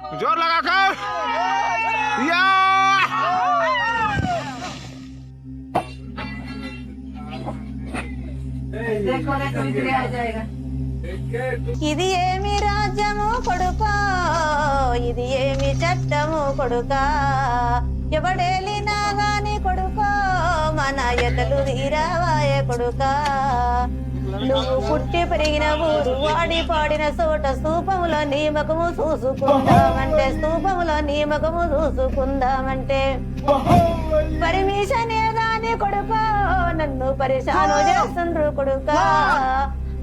जोर लगाकर या ఇది ఏమి రాజ్యము కొడుకా, ఇది ఏమి చట్టము కొడుకా, ఎవడేలినా గాని కొడుకా మన ఎతలు తీరావాయే కొడుకా. నువ్వు పుట్టి పెరిగిన ఊరు వాడి పాడిన చోట స్తూపములో నీ ముఖము చూసుకుందామంటే, స్తూపములో నీ ముఖము చూసుకుందామంటే పర్మిషన్ ఏదాని కొడుకా నన్ను పరిశాను చేస్తుండ్రు కొడుకా.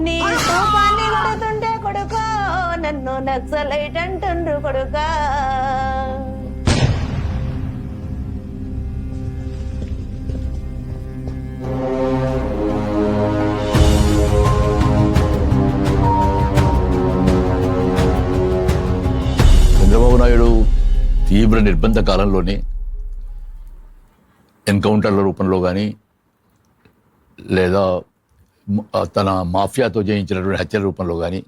నీ స్తూపాన్ని కొడుతుంటే కొడుకా నన్ను నక్సలైట్ అంటుండ్రు కొడుకా. చంద్రబాబు నాయుడు తీవ్ర నిర్బంధ కాలంలోనే ఎన్కౌంటర్ల రూపంలో కానీ లేదా తన మాఫియాతో జయించినటువంటి హత్యల రూపంలో కానీ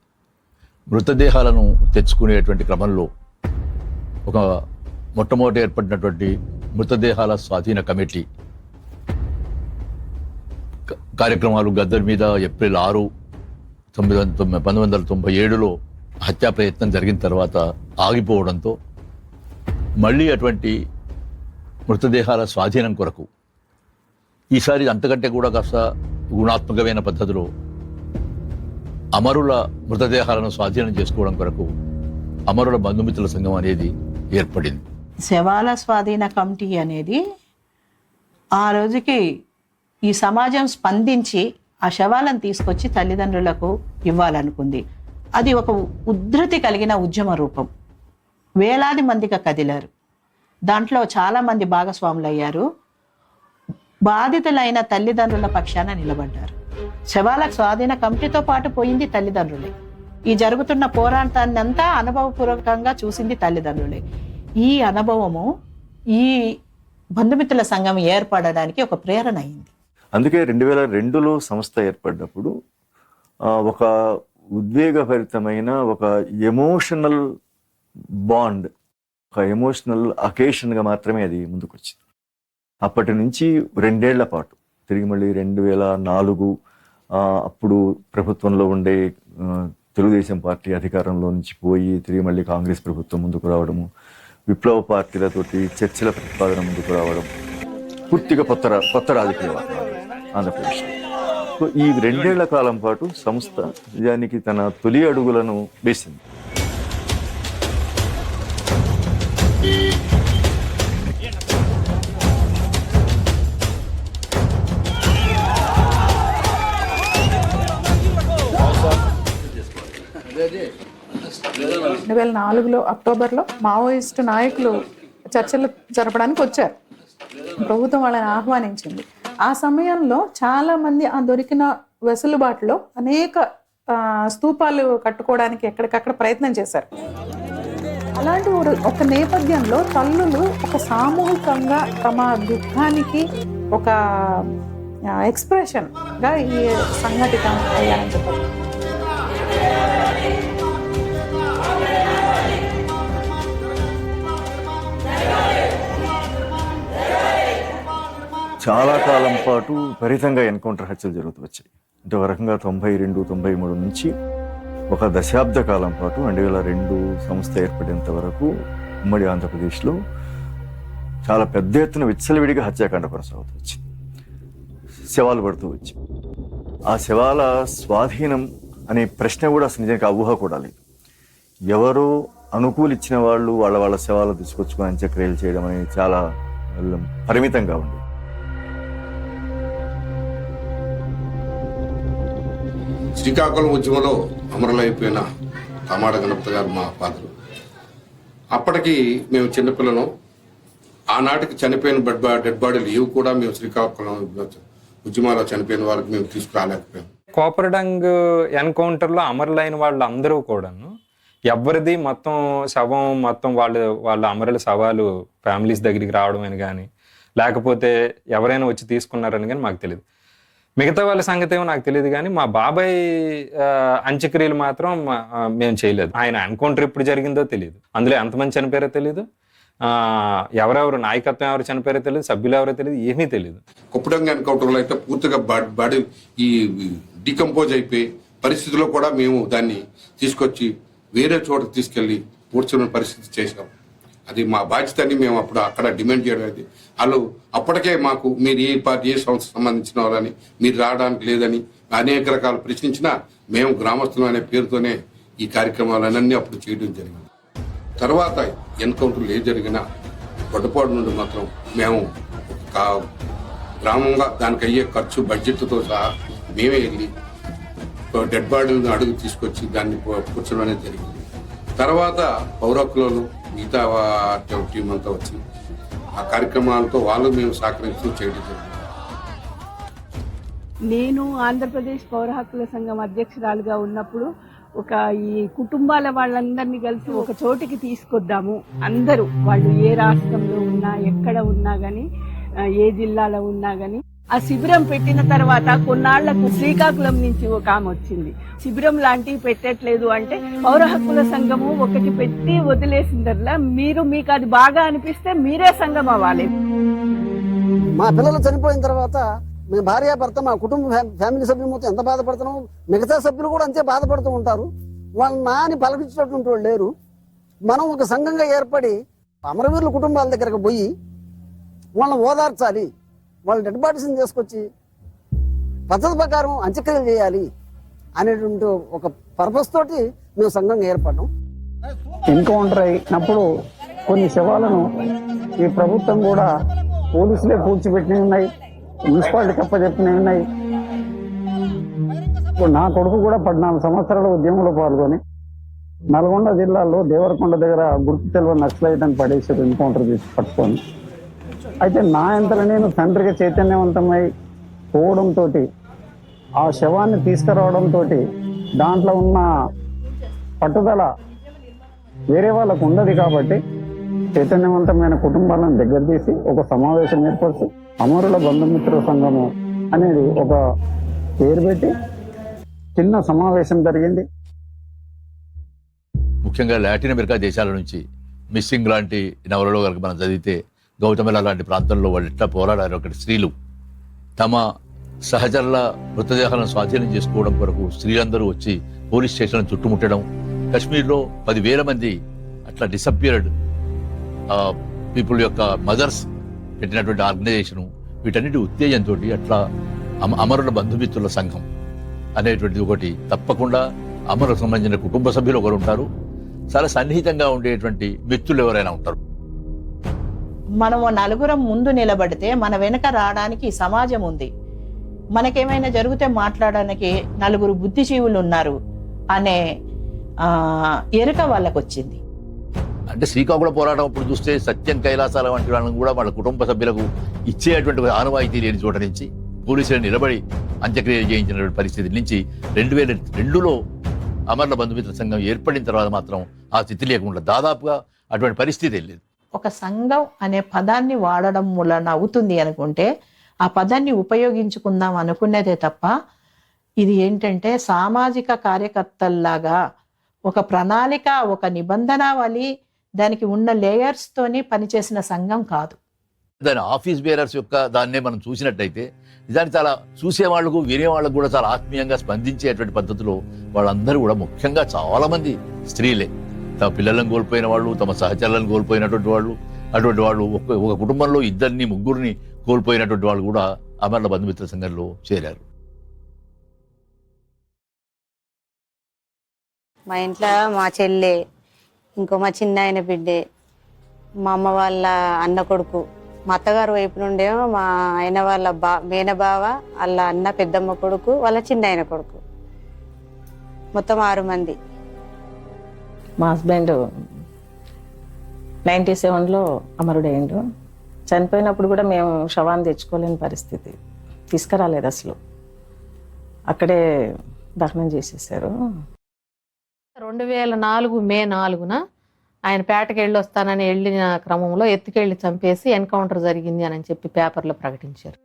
మృతదేహాలను తెచ్చుకునేటువంటి క్రమంలో ఒక మొట్టమొదటి ఏర్పడినటువంటి మృతదేహాల స్వాధీన కమిటీ కార్యక్రమాలు గద్దర్ మీద ఏప్రిల్ 6, 1997లో హత్యా ప్రయత్నం జరిగిన తర్వాత ఆగిపోవడంతో మళ్ళీ అటువంటి మృతదేహాల స్వాధీనం కొరకు ఈసారి అంతకంటే కూడా కాస్త గుణాత్మకమైన పద్ధతిలో అమరుల మృతదేహాలను స్వాధీనం చేసుకోవడం కొరకు అమరుల బంధుమిత్రుల సంఘం అనేది ఏర్పడింది. శవాల స్వాధీన కమిటీ అనేది ఆ రోజుకి ఈ సమాజం స్పందించి ఆ శవాలను తీసుకొచ్చి తల్లిదండ్రులకు ఇవ్వాలనుకుంది. అది ఒక ఉద్ధృతి కలిగిన ఉద్యమ రూపం. వేలాది మందిగా కదిలారు. దాంట్లో చాలా మంది భాగస్వాములు అయ్యారు. బాధితులైన తల్లిదండ్రుల పక్షాన నిలబడ్డారు. శవాల స్వాధీన కమిటీతో పాటు పోయింది తల్లిదండ్రులే. ఈ జరుగుతున్న పోరాటాన్ని అంతా అనుభవపూర్వకంగా చూసింది తల్లిదండ్రులే. ఈ అనుభవము ఈ బంధుమిత్రుల సంఘం ఏర్పడడానికి ఒక ప్రేరణ అయింది. అందుకే 2002లో సంస్థ ఏర్పడినప్పుడు ఒక ఉద్వేగభరితమైన ఒక ఎమోషనల్ బాండ్, ఒక ఎమోషనల్ అకేషన్గా మాత్రమే అది ముందుకు వచ్చింది. అప్పటి నుంచి 2 ఏళ్ల పాటు తిరిగి మళ్ళీ 2004 అప్పుడు ప్రభుత్వంలో ఉండే తెలుగుదేశం పార్టీ అధికారంలో నుంచి పోయి తిరిగి మళ్ళీ కాంగ్రెస్ ప్రభుత్వం ముందుకు రావడము, విప్లవ పార్టీలతోటి చర్చల ప్రతిపాదన ముందుకు రావడం, పూర్తిగా కొత్త రాజకీయ వాతావరణం ఆంధ్రప్రదేశ్. సో ఈ 2 ఏళ్ల కాలం పాటు సంస్థ నిజానికి తన తొలి అడుగులను వేసింది. అక్టోబర్లో మావోయిస్టు నాయకులు చర్చలు జరపడానికి వచ్చారు. ప్రభుత్వం వాళ్ళని ఆహ్వానించింది. ఆ సమయంలో చాలా మంది ఆ దొరికిన వెసులుబాటులో అనేక స్తూపాలు కట్టుకోవడానికి ఎక్కడికక్కడ ప్రయత్నం చేశారు. అలాంటి ఒక నేపథ్యంలో తల్లులు ఒక సామూహికంగా తమ దుఃఖానికి ఒక ఎక్స్ప్రెషన్గా ఈ సంఘటితం అయ్యారని చెప్పారు. చాలా కాలం పాటు విపరీతంగా ఎన్కౌంటర్ హత్యలు జరుగుతూ వచ్చాయి. అంటే ఒక రకంగా 92, 93 నుంచి ఒక దశాబ్ద కాలం పాటు 2002 సంస్థ ఏర్పడేంత వరకు ఉమ్మడి ఆంధ్రప్రదేశ్లో చాలా పెద్ద ఎత్తున విచ్చలవిడిగా హత్యాకాండ కొనసాగుతూ వచ్చింది. శవాలు పడుతూ వచ్చి ఆ శవాల స్వాధీనం అనే ప్రశ్న కూడా అసలు నిజానికి ఆ ఊహ కూడా లేదు. ఎవరో అనుకూలిచ్చిన వాళ్ళు వాళ్ళ శవాలు తీసుకొచ్చుకొని అంత్యక్రియలు చేయడం అనేది చాలా పరిమితంగా ఉంది. శ్రీకాకుళం ఉద్యమంలో అమరులైపోయిన తమాడ గణపతి గారు మా ఫాదరు. అప్పటికి మేము చిన్నపిల్లలు. ఆనాటికి చనిపోయిన డెడ్ బాడీలు ఇవి కూడా మేము శ్రీకాకుళం ఉద్యమాల్లో చనిపోయిన వాళ్ళకి మేము తీసుకురాలేకపోయాం. కోపరడంగ్ ఎన్కౌంటర్లో అమరులైన వాళ్ళు అందరూ కూడాను ఎవరిది మొత్తం శవం మొత్తం వాళ్ళ అమరుల శవాలు ఫ్యామిలీస్ దగ్గరికి రావడం అని కానీ లేకపోతే ఎవరైనా వచ్చి తీసుకున్నారని కానీ మాకు తెలియదు. మిగతా వాళ్ళ సంగతి ఏమో నాకు తెలియదు, కానీ మా బాబాయ్ అంత్యక్రియలు మాత్రం మేము చేయలేదు. ఆయన ఎన్కౌంటర్ ఎప్పుడు జరిగిందో తెలియదు, అందులో ఎంతమంది చనిపోయారో తెలియదు, ఎవరెవరు నాయకత్వం ఎవరు చనిపోయారో తెలియదు, సభ్యులు ఎవరో తెలియదు, ఏమీ తెలియదు. కుప్పడంగా ఎన్కౌంటర్లో అయితే పూర్తిగా బాడీ ఈ డికంపోజ్ అయిపోయి పరిస్థితిలో కూడా మేము దాన్ని తీసుకొచ్చి వేరే చోటకి తీసుకెళ్లి పూడ్చుకునే పరిస్థితి చేశాం. అది మా బాధ్యత అని మేము అప్పుడు అక్కడ డిమాండ్ చేయడం. అది వాళ్ళు అప్పటికే మాకు మీరు ఏ పార్టీ ఏ సంస్థ సంబంధించిన వాళ్ళని మీరు రావడానికి లేదని అనేక రకాలు ప్రశ్నించినా మేము గ్రామస్తులు అనే పేరుతోనే ఈ కార్యక్రమాలన్నీ అప్పుడు చేయడం జరిగింది. తర్వాత ఎన్కౌంటర్లు ఏ జరిగినా గొడ్డపాడు నుండి మాత్రం మేము గ్రామంగా దానికి అయ్యే ఖర్చు బడ్జెట్తో సహా మేమే వెళ్ళి డెడ్ బాడీలను అడుగు తీసుకొచ్చి దాన్ని కూర్చోడం అనేది జరిగింది. తర్వాత పౌర హక్కులను మిగతా టీం అంతా వచ్చి ఆ కార్యక్రమాలతో వాళ్ళు మేము సహకరిస్తూ చేయడం జరిగింది. నేను ఆంధ్రప్రదేశ్ పౌర హక్కుల సంఘం అధ్యక్షురాలుగా ఉన్నప్పుడు ఒక ఈ కుటుంబాల వాళ్ళందరినీ కలిసి ఒక చోటికి తీసుకొద్దాము, అందరూ వాళ్ళు ఏ రాష్ట్రంలో ఉన్నా ఎక్కడ ఉన్నా గానీ ఏ జిల్లాలో ఉన్నా గానీ. ఆ శిబిరం పెట్టిన తర్వాత కొన్నాళ్లకు శ్రీకాకుళం నుంచి ఒక ఆమె వచ్చింది, శిబిరం లాంటివి పెట్టట్లేదు అంటే పౌర హక్కుల సంఘము ఒకటి పెట్టి వదిలేసిందర్లా మీకు అది బాగా అనిపిస్తే మీరే సంఘం అవ్వాలి. మా పిల్లలు చనిపోయిన తర్వాత మేము భార్యాభర్త మా కుటుంబ ఫ్యామిలీ సభ్యులు మొత్తం ఎంత బాధపడుతున్నాం, మిగతా సభ్యులు కూడా అంతే బాధపడుతూ ఉంటారు. వాళ్ళ నాని పలకించేటటువంటి వాళ్ళు లేరు. మనం ఒక సంఘంగా ఏర్పడి అమరవీరుల కుటుంబాల దగ్గరకు పోయి వాళ్ళని ఓదార్చాలి, వాళ్ళ డెడ్ బాడీస్ని తీసుకొచ్చి పద్ధతి ప్రకారం అంత్యక్రియలు చేయాలి అనేటువంటి ఒక పర్పస్ తోటి మేము సంఘంగా ఏర్పడ్డాం. ఎన్కౌంటర్ అయినప్పుడు కొన్ని శవాలను ఈ ప్రభుత్వం కూడా పోలీసులే పూడ్చిపెట్టినవి ఉన్నాయి, మున్సిపాలిటీ కప్పచెప్పినవి ఉన్నాయి. ఇప్పుడు నా కొడుకు కూడా 14 సంవత్సరాల ఉద్యమంలో పాల్గొని నల్గొండ జిల్లాలో దేవరకొండ దగ్గర గుర్తు తెలియని నక్సలైట్ని పడేసారు ఎన్కౌంటర్ చేసి పట్టుకొని. అయితే నా అంతలో నేను తండ్రికి చైతన్యవంతమై పోవడంతో ఆ శవాన్ని తీసుకురావడంతో దాంట్లో ఉన్న పట్టుదల వేరే వాళ్ళకు ఉండదు కాబట్టి చైతన్యవంతమైన కుటుంబాలను దగ్గర తీసి ఒక సమావేశం ఏర్పరిచి అమరుల బంధుమిత్రుల సంఘము అనేది ఒక పేరు పెట్టి చిన్న సమావేశం జరిగింది. ముఖ్యంగా లాటిన్ అమెరికా దేశాల నుంచి మిస్సింగ్ లాంటి నవలలో కనుక మనం చదివితే గౌతమిల లాంటి ప్రాంతంలో వాళ్ళు ఎట్లా పోరాడారు. ఒకటి స్త్రీలు తమ సహచరుల మృతదేహాలను స్వాధీనం చేసుకోవడం కొరకు స్త్రీలందరూ వచ్చి పోలీస్ స్టేషన్లను చుట్టుముట్టడం, కశ్మీర్లో 10,000 మంది అట్లా డిసప్పియర్డ్ పీపుల్ యొక్క మదర్స్ పెట్టినటువంటి ఆర్గనైజేషను, వీటన్నిటి ఉత్తేజంతో అట్లా అమరుల బంధుమిత్రుల సంఘం అనేటువంటిది ఒకటి. తప్పకుండా అమరులకు సంబంధించిన కుటుంబ సభ్యులు ఒకరు ఉంటారు, చాలా సన్నిహితంగా ఉండేటువంటి మిత్రులు ఎవరైనా ఉంటారు. మనం నలుగురం ముందు నిలబడితే మన వెనుక రావడానికి సమాజం ఉంది, మనకేమైనా జరిగితే మాట్లాడడానికి నలుగురు బుద్ధిజీవులు ఉన్నారు అనే ఎరుక వాళ్ళకు వచ్చింది. అంటే శ్రీకాకుళం పోరాటం అప్పుడు చూస్తే సత్యం కైలాసాల వంటి వాళ్ళని కూడా వాళ్ళ కుటుంబ సభ్యులకు ఇచ్చేటువంటి ఆనవాయితీ లేని చోట నుంచి పోలీసులు నిలబడి అంత్యక్రియ చేయించినటువంటి పరిస్థితి నుంచి 2002లో అమరుల బంధుమిత్రుల సంఘం ఏర్పడిన తర్వాత మాత్రం ఆ స్థితి లేకుండా దాదాపుగా అటువంటి పరిస్థితి లేదు. ఒక సంఘం అనే పదాన్ని వాడడం వలన అవుతుంది అనుకుంటే ఆ పదాన్ని ఉపయోగించుకుందాం అనుకునేదే తప్ప ఇది ఏంటంటే సామాజిక కార్యకర్తల్లాగా ఒక ప్రణాళిక, ఒక నిబంధనావళి, దానికి ఉన్న లేయర్స్ తోని పనిచేసిన సంఘం కాదు. దాని ఆఫీస్ బేరర్స్ యొక్క దాన్నే మనం చూసినట్టయితే దాన్ని చాలా చూసేవాళ్లకు వినేవాళ్ళకు కూడా చాలా ఆత్మీయంగా స్పందించేటువంటి పద్ధతిలో వాళ్ళందరూ కూడా ముఖ్యంగా చాలా మంది స్త్రీలే. తమ పిల్లలను కోల్పోయిన వాళ్ళు, తమ సహచరులను కోల్పోయినటువంటి వాళ్ళు, అటువంటి వాళ్ళు ఒక కుటుంబంలో 2, 3 కోల్పోయినటువంటి వాళ్ళు కూడా అమరుల బంధుమిత్ర సంఘంలో చేరారు. మా ఇంట్లో మా చెల్లె, ఇంకో మా చిన్న ఆయన బిడ్డే, మా అమ్మ వాళ్ళ అన్న కొడుకు, మా అత్తగారు వైపు నుండేమో మా ఆయన వాళ్ళ మేనబావ, వాళ్ళ అన్న పెద్దమ్మ కొడుకు, వాళ్ళ చిన్న ఆయన కొడుకు, మొత్తం 6 మంది. మా హస్బెండ్ 97లో అమరుడైండు. చనిపోయినప్పుడు కూడా మేము శవాన్ని తెచ్చుకోలేని పరిస్థితి, తీసుకురాలేదు అసలు, అక్కడే దహనం చేసేసారు. 2004 మే 4న ఆయన పేటకి వెళ్ళి వస్తానని వెళ్ళిన క్రమంలో ఎత్తుకెళ్ళి చంపేసి ఎన్కౌంటర్ జరిగింది అని చెప్పి పేపర్లో ప్రకటించారు.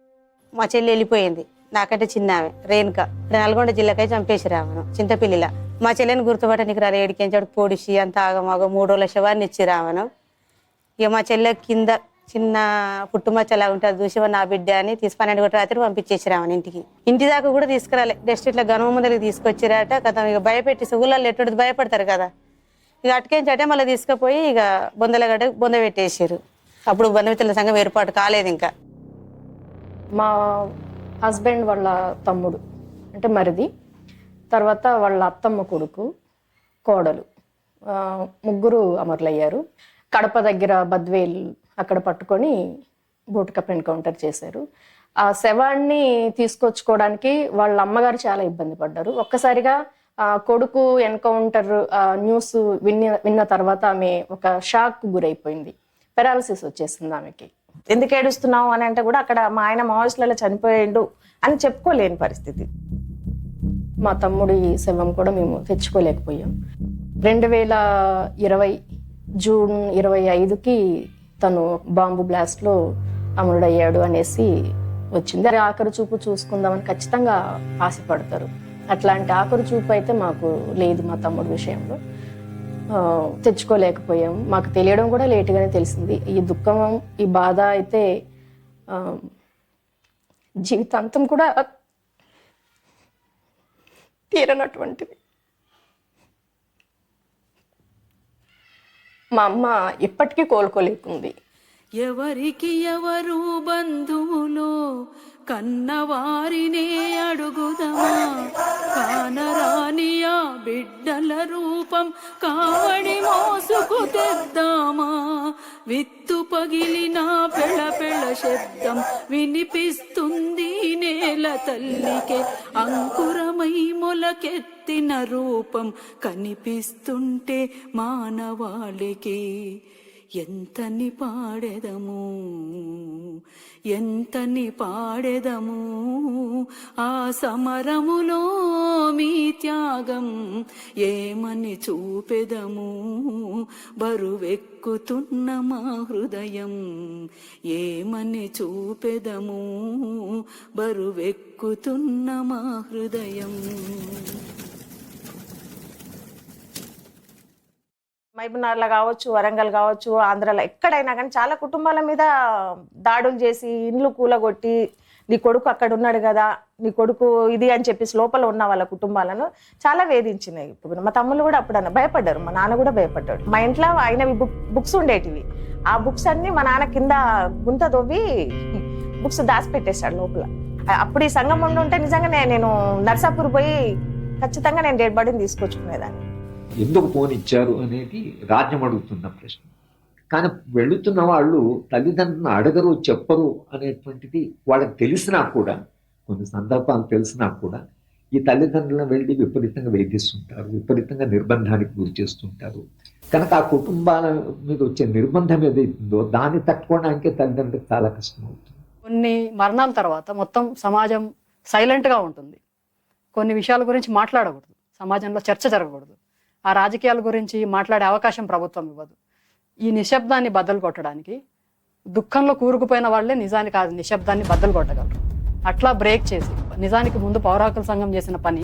మా చెల్లి వెళ్ళిపోయింది, నాకంటే చిన్న ఆమె రేణుక. నల్గొండ జిల్లాకై చంపేసిరు ఆమెను చింతపిల్లిలా. మా చెల్లెని గుర్తుపట్టనికి రాలి ఏడికించాడు పొడిచి అంత ఆగమాగ 3 రోజుల శవాన్ని ఇచ్చిరు ఆమెను. ఇక మా చెల్లె కింద చిన్న పుట్టుమచ్చలా ఉంటుంది చూసి నా బిడ్డ అని 12 గంటల రాత్రి పంపించేసిరు ఆమెను ఇంటికి. ఇంటి దాకా కూడా తీసుకురాలే, జస్ట్ ఇట్లా గనుమ ముందరికి తీసుకొచ్చిరాట. కథ ఇక భయపెట్టి ఊళ్ళల్లో ఎట్టడిది భయపడతారు కదా, ఇక అటుకేంచటే మళ్ళీ తీసుకుపోయి ఇక బొందలగడ్డ బొంద పెట్టేసారు. అప్పుడు బంధుమిత్రుల సంఘం ఏర్పాటు కాలేదు ఇంకా. మా హస్బెండ్ వాళ్ళ తమ్ముడు అంటే మరిది, తర్వాత వాళ్ళ అత్తమ్మ కొడుకు, కోడలు, ముగ్గురు అమరులయ్యారు. కడప దగ్గర బద్వేల్ అక్కడ పట్టుకొని బోటుకప్ ఎన్కౌంటర్ చేశారు. ఆ శవాన్ని తీసుకొచ్చుకోవడానికి వాళ్ళ అమ్మగారు చాలా ఇబ్బంది పడ్డారు. ఒక్కసారిగా కొడుకు ఎన్కౌంటర్ న్యూస్ విన్న తర్వాత ఆమె ఒక షాక్ గురైపోయింది. పెరాలసిస్ వచ్చేసింది ఆమెకి. ఎందుకు ఏడుస్తున్నావు అని అంటే కూడా అక్కడ మా ఆయన మావోయిస్టులలో చనిపోయాడు అని చెప్పుకోలేని పరిస్థితి. మా తమ్ముడి శవం కూడా మేము తెచ్చుకోలేకపోయాం. 2020 జూన్ 25కి తను బాంబు బ్లాస్ట్లో అమరుడయ్యాడు అనేసి వచ్చింది. అది ఆఖరి చూపు చూసుకుందామని ఖచ్చితంగా ఆశపడతారు. అట్లాంటి ఆఖరి చూపు అయితే మాకు లేదు మా తమ్ముడి విషయంలో. తెచ్చుకోలేకపోయాం. మాకు తెలియడం కూడా లేటుగానే తెలిసింది. ఈ దుఃఖం, ఈ బాధ అయితే జీవితాంతం కూడా తీరనటువంటిది. మా అమ్మ ఇప్పటికీ కోలుకోలేకుంది. ఎవరికి ఎవరు బంధువులో కన్నవారినే అడుగుదమా, కానరానియా బిడ్డల రూపం కావడి మోసుకు తెద్దామా, విత్తు పగిలిన పెళ పెళ శబ్దం వినిపిస్తుంది నేల తల్లికే, అంకురమై మొలకెత్తిన రూపం కనిపిస్తుంటే మానవాళికి. ఎంతని పాడెదము ఎంతని పాడెదము ఆ సమరములో మీ త్యాగం, ఏమని చూపెదము బరువెక్కుతున్న మా హృదయం, ఏమని చూపెదము బరువెక్కుతున్న మా హృదయం. మహబూబ్నగర్లో కావచ్చు, వరంగల్ కావచ్చు, ఆంధ్రాలో ఎక్కడైనా కానీ చాలా కుటుంబాల మీద దాడులు చేసి ఇండ్లు కూలగొట్టి, నీ కొడుకు అక్కడ ఉన్నాడు కదా, నీ కొడుకు ఇది అని చెప్పేసి లోపల ఉన్న వాళ్ళ కుటుంబాలను చాలా వేధించినాయి. ఇప్పుడు మా తమ్ముళ్ళు కూడా అప్పుడు భయపడ్డారు, మా నాన్న కూడా భయపడ్డాడు. మా ఇంట్లో ఆయనవి బుక్స్ ఉండేటివి. ఆ బుక్స్ అన్ని మా నాన్న కింద గుంత దొవ్వి బుక్స్ దాచిపెట్టేశాడు లోపల. అప్పుడు ఈ సంఘం ఉండుంటే నిజంగా నేను నర్సాపూర్ పోయి ఖచ్చితంగా నేను డెడ్ బాడీని తీసుకొచ్చుకునేదాన్ని. ఎందుకు పోనిచ్చారు అనేది రాజ్యం అడుగుతున్న ప్రశ్న. కానీ వెళుతున్న వాళ్ళు తల్లిదండ్రులను అడగరు, చెప్పరు అనేటువంటిది వాళ్ళకి తెలిసినా కూడా, కొన్ని సందర్భాలు తెలిసినా కూడా ఈ తల్లిదండ్రులను వెళ్ళి విపరీతంగా వేధిస్తుంటారు, విపరీతంగా నిర్బంధానికి గురి చేస్తుంటారు. కనుక ఆ కుటుంబాల మీద వచ్చే నిర్బంధం ఏదైతుందో దాన్ని తట్టుకోవడానికే తల్లిదండ్రులకు చాలా కష్టం అవుతుంది. కొన్ని మరణాల తర్వాత మొత్తం సమాజం సైలెంట్గా ఉంటుంది. కొన్ని విషయాల గురించి మాట్లాడకూడదు, సమాజంలో చర్చ జరగకూడదు, ఆ రాజకీయాల గురించి మాట్లాడే అవకాశం ప్రభుత్వం ఇవ్వదు. ఈ నిశ్శబ్దాన్ని బద్దలు కొట్టడానికి దుఃఖంలో కూరుకుపోయిన వాళ్ళే నిజానికి ఆ నిశ్శబ్దాన్ని బద్దలు కొట్టగలరు. అట్లా బ్రేక్ చేసి, నిజానికి ముందు పౌర హక్కుల సంఘం చేసిన పని,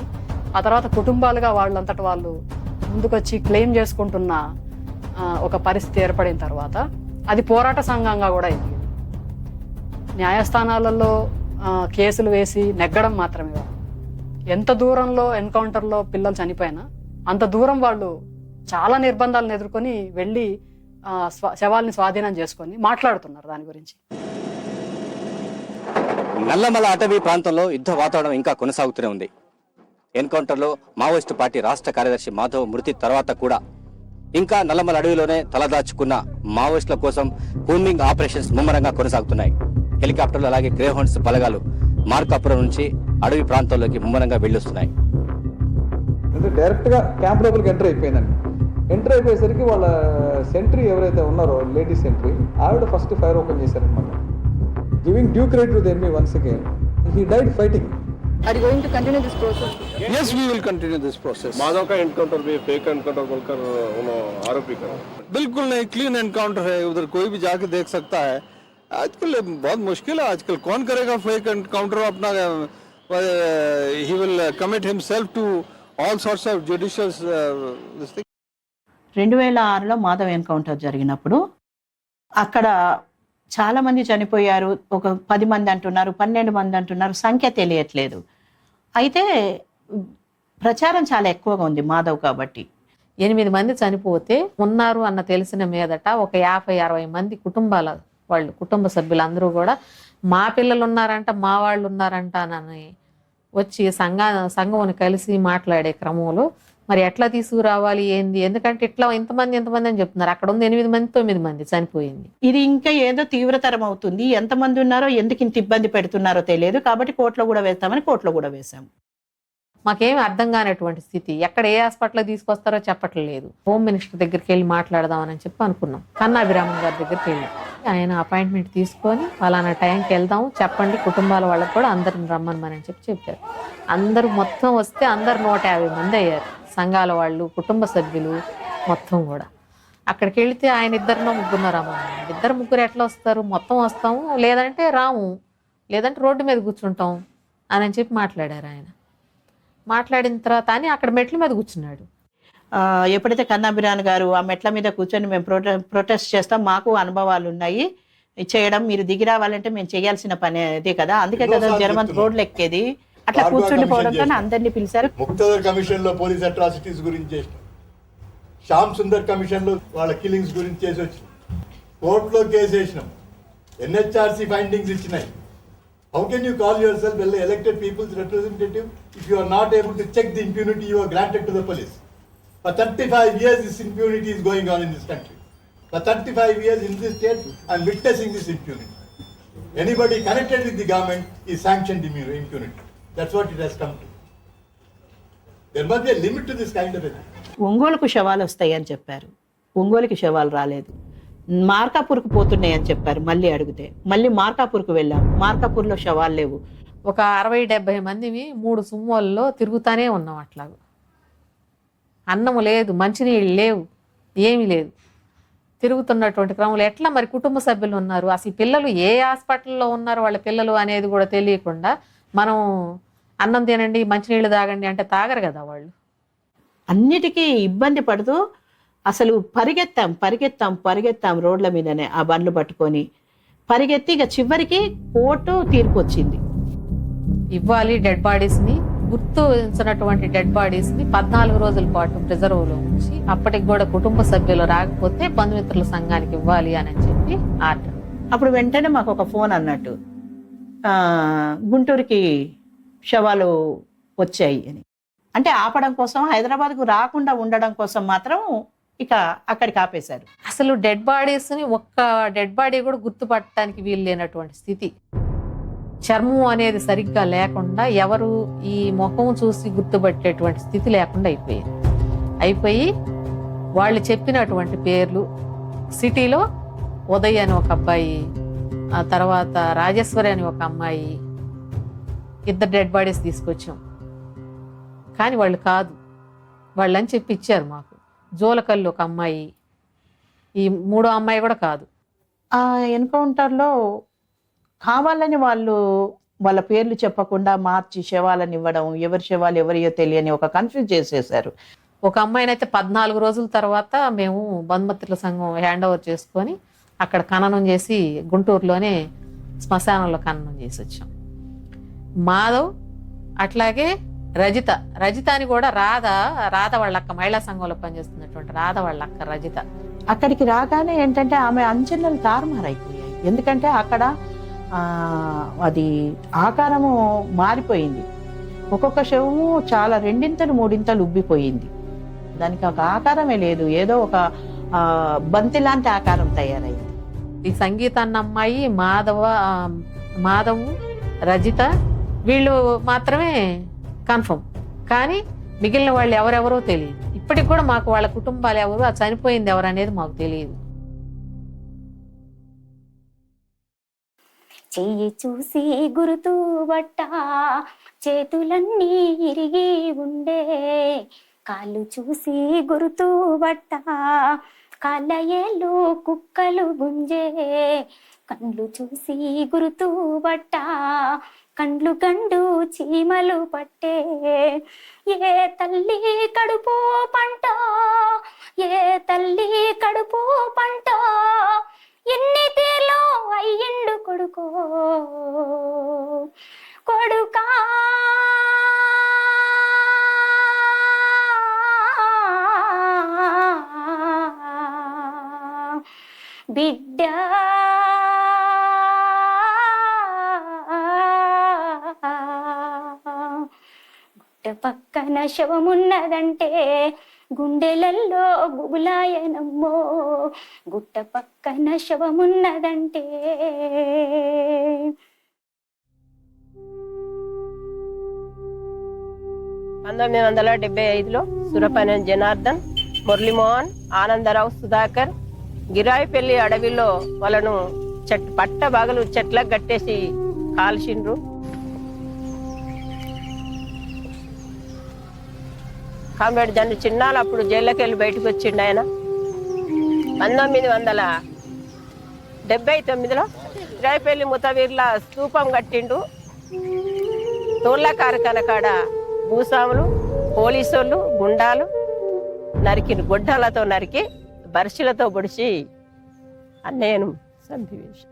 ఆ తర్వాత కుటుంబాలుగా వాళ్ళంతట వాళ్ళు ముందుకొచ్చి క్లెయిమ్ చేసుకుంటున్న ఒక పరిస్థితి ఏర్పడిన తర్వాత అది పోరాట సంఘంగా కూడా అయింది. న్యాయస్థానాలలో కేసులు వేసి నెగ్గడం మాత్రమే కాదు, ఎంత దూరంలో ఎన్కౌంటర్లో పిల్లలు చనిపోయినా అంత దూరం వాళ్ళు చాలా నిర్బంధాలను ఎదుర్కొని వెళ్ళి శవాల్ని స్వాధీనం చేసుకొని మాట్లాడుతున్నారు దాని గురించి. నల్లమల అటవీ ప్రాంతంలో యుద్ధ వాతావరణం ఇంకా కొనసాగుతూనే ఉంది. ఎన్కౌంటర్లో మావోయిస్టు పార్టీ రాష్ట్ర కార్యదర్శి మాధవ్ మృతి తర్వాత కూడా ఇంకా నల్లమల అడవిలోనే తలదాచుకున్న మావోయిస్టుల కోసం కూంబింగ్ ఆపరేషన్స్ ముమ్మరంగా కొనసాగుతున్నాయి. హెలికాప్టర్లు అలాగే గ్రేహౌండ్స్ బలగాలు మార్కాపురం నుంచి అడవి ప్రాంతాల్లోకి ముమ్మరంగా వెళ్ళొస్తున్నాయి. డైరెక్ట్గా క్యాంప్ లోపలికి ఎంటర్ అయిపోయిందండి. ఎంటర్ అయిపోయేసరికి వాళ్ళ సెంట్రీ ఎవరైతే ఉన్నారో, లేడీ సెంట్రీ, ఆవిడ ఫస్ట్ ఫైర్ ఓపెన్ చేశారనమాట. Giving due credit to the enemy once again. He died fighting. Are you going to continue this process? Yes, we will continue this process. Madhav का encounter भी fake encounter बोलकर उन्होंने आरोपी करा. बिल्कुल नहीं, क्लीन एनकाउंटर है, उधर कोई भी जाके देख सकता है. आजकल बहुत मुश्किल है, आजकल कौन करेगा फेक एनकाउंटर, अपना he will commit himself to all sorts of judicial this thing. 2006లో మాధవ్ ఎన్కౌంటర్ జరిగినప్పుడు అక్కడ చాలా మంది చనిపోయారు. ఒక 10 మంది అంటున్నారు, 12 మంది అంటున్నారు, సంఖ్య తెలియట్లేదు. అయితే ప్రచారం చాలా ఎక్కువగా ఉంది మాధవ్ కాబట్టి. 8 మంది చనిపోతే ఉన్నారు అన్న తెలిసిన మీదట ఒక 50-60 మంది కుటుంబ సభ్యులందరూ కూడా మా పిల్లలు ఉన్నారంట, మా వాళ్ళు ఉన్నారంట అని వచ్చి సంఘంని కలిసి మాట్లాడే క్రమంలో మరి ఎట్లా తీసుకురావాలి ఏంది, ఎందుకంటే ఇట్లా ఇంతమంది అని చెప్తున్నారు. అక్కడ ఉంది 8 మంది 9 మంది చనిపోయింది. ఇది ఇంకా ఏదో తీవ్రతరం అవుతుంది. ఎంతమంది ఉన్నారో ఎందుకు ఇంత ఇబ్బంది పెడుతున్నారో తెలియదు కాబట్టి కోర్టులో కూడా వేస్తామని కోర్టులో కూడా వేశాము. మాకేమి అర్థం కానటువంటి స్థితి. ఎక్కడ ఏ హాస్పిటల్ తీసుకొస్తారో చెప్పట్లేదు. హోమ్ మినిస్టర్ దగ్గరికి వెళ్ళి మాట్లాడదామని చెప్పి అనుకున్నాం. కన్నాభిరామన్ గారి దగ్గరికి వెళ్ళి ఆయన అపాయింట్మెంట్ తీసుకొని పలానా టైంకి వెళ్దాం చెప్పండి, కుటుంబాల వాళ్ళకి కూడా అందరిని రమ్మని చెప్పి చెప్పారు. అందరూ మొత్తం వస్తే అందరు 150 మంది అయ్యారు. సంఘాల వాళ్ళు, కుటుంబ సభ్యులు మొత్తం కూడా. అక్కడికి వెళితే ఆయన 2-3 రమ్మన్నారు. 2-3 ఎట్లా వస్తారు, మొత్తం వస్తాము, లేదంటే రాము, లేదంటే రోడ్డు మీద కూర్చుంటాం అని చెప్పి మాట్లాడారు. ఆయన మాట్లాడిన తర్వాత అని అక్కడ మెట్ల మీద కూర్చున్నాడు. ఎప్పుడైతే కన్నాభిరాన్ గారు ఆ మెట్ల మీద కూర్చొని మేము ప్రొటెస్ట్ చేస్తాం, మాకు అనుభవాలు ఉన్నాయి చేయడం, మీరు దిగి రావాలంటే మేము చేయాల్సిన పని అదే కదా, అందుకే కదా జర్మన్ రోడ్లు ఎక్కేది. అట్లా కూర్చుండిపోవడంతో అందరినీ పిలిచారు. ముక్తదర్ కమిషన్ లో పోలీస్ అట్రాసిటీస్ గురించి చేసినాం, శ్యామ్ సుందర్ కమిషన్ లో వాళ్ళ కిల్లింగ్స్ గురించి చేసి వచ్చినాం, కోర్టులో కేసు వేసినాం, NHRC ఫైండింగ్స్ ఇచ్చినాయి. How can you call yourself an elected people's representative if you are not able to check the impunity you are granted to the police? For 35 years this impunity is going on in this country. For 35 years in this state I am witnessing this impunity. Anybody connected with the government is sanctioned impunity. That's what it has come to. There must be a limit to this kind of a thing. ఒంగోలుకు శవాలు వస్తాయని చెప్పారు, ఒంగోలుకి శవాలు రాలేదు. మార్కాపూర్కు పోతున్నాయని చెప్పారు. మళ్ళీ అడిగితే మళ్ళీ మార్కాపూర్కు వెళ్ళాం, మార్కాపూర్లో శవాలు లేవు. ఒక 60-70 మందివి 3 సుమ్మోల్లో తిరుగుతానే ఉన్నాం. అట్లాగా అన్నము లేదు, మంచినీళ్ళు లేవు, ఏమీ లేదు. తిరుగుతున్నటువంటి క్రమంలో ఎట్లా మరి కుటుంబ సభ్యులు ఉన్నారు, అసలు పిల్లలు ఏ హాస్పిటల్లో ఉన్నారు వాళ్ళ పిల్లలు అనేది కూడా తెలియకుండా మనం అన్నం తినండి, మంచినీళ్ళు తాగండి అంటే తాగరు కదా వాళ్ళు. అన్నిటికీ ఇబ్బంది పడుతూ అసలు పరిగెత్తాం రోడ్ల మీదనే ఆ బండ్లు పట్టుకొని పరిగెత్తి ఇక చివరికి కోర్టు తీర్పు వచ్చింది. ఇవ్వాలి డెడ్ బాడీస్ని, గుర్తించినటువంటి డెడ్ బాడీస్ని 14 రోజుల పాటు ప్రిజర్వ్లో ఉంచి అప్పటికి కూడా కుటుంబ సభ్యులు రాకపోతే బంధుమిత్రుల సంఘానికి ఇవ్వాలి అని చెప్పి ఆర్డర్. అప్పుడు వెంటనే మాకు ఒక ఫోన్ అన్నట్టు గుంటూరుకి శవాలు వచ్చాయి అని. అంటే ఆపడం కోసం, హైదరాబాద్కు రాకుండా ఉండడం కోసం మాత్రం ఇక అక్కడికి ఆపేశారు. అసలు డెడ్ బాడీస్ని ఒక్క డెడ్ బాడీ కూడా గుర్తుపట్టడానికి వీలు లేనటువంటి స్థితి. చర్మం అనేది సరిగ్గా లేకుండా ఎవరు ఈ ముఖం చూసి గుర్తుపట్టేటువంటి స్థితి లేకుండా అయిపోయి వాళ్ళు చెప్పినటువంటి పేర్లు సిటీలో ఉదయ్ అని ఒక అబ్బాయి, ఆ తర్వాత రాజేశ్వరి అని ఒక అమ్మాయి, 2 డెడ్ బాడీస్ తీసుకొచ్చాం. కానీ వాళ్ళు కాదు, వాళ్ళని చెప్పి ఇచ్చారు మాకు. జోలకల్లు ఒక అమ్మాయి, ఈ 3వ అమ్మాయి కూడా కాదు. ఆ ఎన్కౌంటర్లో కావాలని వాళ్ళు వాళ్ళ పేర్లు చెప్పకుండా మార్చి శవాలను ఇవ్వడం, ఎవరి శవాలు ఎవరియో తెలియని ఒక కన్ఫ్యూజ్ చేసేసారు. ఒక అమ్మాయిని అయితే 14 రోజుల తర్వాత మేము బంధుమిత్రుల సంఘం హ్యాండ్ ఓవర్ చేసుకొని అక్కడ ఖననం చేసి గుంటూరులోనే శ్మశానంలో ఖననం చేసి వచ్చాం. మాధవ్ అట్లాగే రజిత అని కూడా రాధ వాళ్ళ అక్క, మహిళా సంఘంలో పనిచేస్తున్నటువంటి రాధ వాళ్ళ అక్క రజిత. అక్కడికి రాగానే ఏంటంటే ఆమె అంచనాలు తారుమారైపోయాయి. ఎందుకంటే అక్కడ అది ఆకారము మారిపోయింది. ఒక్కొక్క శవము చాలా 2 3 ఉబ్బిపోయింది. దానికి ఒక ఆకారమే లేదు, ఏదో ఒక బంతి లాంటి ఆకారం తయారైంది. ఈ సంగీత అన్న అమ్మాయి, మాధవు, రజిత వీళ్ళు మాత్రమే కన్ఫర్మ్. కానీ మిగిలిన వాళ్ళు ఎవరెవరో తెలియదు. ఇప్పటికి కూడా మాకు వాళ్ళ కుటుంబాలు ఎవరు, ఆ చనిపోయింది ఎవరు అనేది మాకు తెలియదు. చెయ్యి చూసి గురుతూ బట్ట చేతులన్నీ ఇరిగి ఉండే, కాళ్ళు చూసి గురుతూ బట్ట కాళ్ళ ఏళ్ళు కుక్కలు గుంజే, కళ్ళు చూసి గురుతూ బట్ట కండ్లు గండు చీమలు పట్టే ఏ తల్లి కడుపు పంట ఏ తల్లి కడుపు పంట ఎన్ని తీర్లో అయ్యిండు కొడుకో కొడుకా బిడ్డ గుట్ట పక్కన శవమున్నదంటే గుండెలల్లో గుబులాయనమ్మో గుట్ట పక్కన శవమున్నదంటే. 1975లో సురపనేని జనార్దన్, మురళీమోహన్, ఆనందరావు, సుధాకర్ గిరాయిపల్లి అడవిలో వాళ్ళను పట్ట బాగలు చెట్లకు కట్టేసి కాల్చిండ్రు. కాంబేడ్ జన్ను చిన్నాలు అప్పుడు జైల్లోకి వెళ్ళి బయటకు వచ్చిండు ఆయన. 1979లో గిరాయిపల్లి ముతవీర్ల స్తూపం కట్టిండు. తోళ్ల కార్ఖాన కాడ భూస్వాములు, పోలీసులు, గుండాలు నరికిండు. గొడ్డలతో నరికి బర్షిలతో పొడిచి అన్నయ్యను చంపివేసి.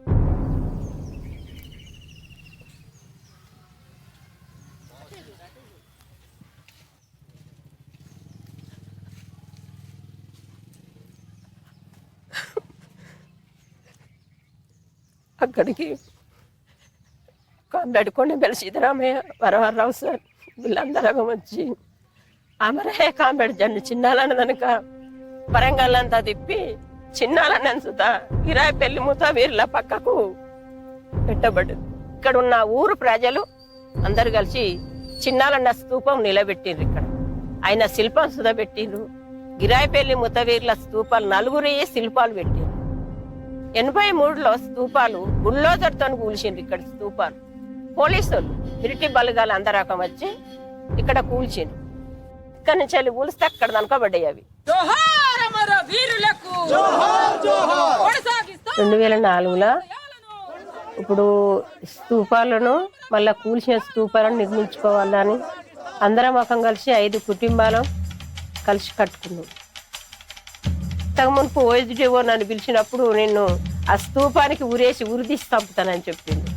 అక్కడికి కాంబేడ్ కొండెంబెల సీతారామయ్య, వరవరరావు సార్ వీళ్ళందరూ వచ్చి అమరే కాంబేడ్ జన్ను చిన్నాలని కనుక వరంగల్ తిప్పి చిన్నాలని సుతా గిరాయిపల్లి ముతవీర్ల పక్కకు పెట్టబడ్డది. ఇక్కడ ఉన్న ఊరు ప్రజలు అందరు కలిసి చిన్నాలన్న స్తూపం నిలబెట్టిండ్రు. ఇక్కడ ఆయన శిల్పం సుధా పెట్టిండ్రు. గిరాయిపల్లి ముతవీర్ల స్తూపాలు 4 శిల్పాలు పెట్టిండ్రు. 83లో స్తూపాలు బుల్డోజర్తో కూల్చిండ్రు. ఇక్కడ స్తూపాలు పోలీసులు మిలిటరీ బలగాలు అందరకం వచ్చి ఇక్కడ కూల్చిండ్రు. ఇక్కడ నుంచి వెళ్ళి కూలిస్తే అక్కడ దనకబడ్డాయి అవి. 2004లో ఇప్పుడు స్తూపాలను మళ్ళా కూల్చిన స్తూపాలను నిర్మించుకోవాలని అందరం ముఖం కలిసి 5 కుటుంబాలు కలిసి కట్టుకున్నాం. మునుపు ఓఎస్డిఓ నన్ను పిలిచినప్పుడు నేను ఆ స్తూపానికి ఉరేసి ఉరిదీసి చంపుతానని చెప్పింది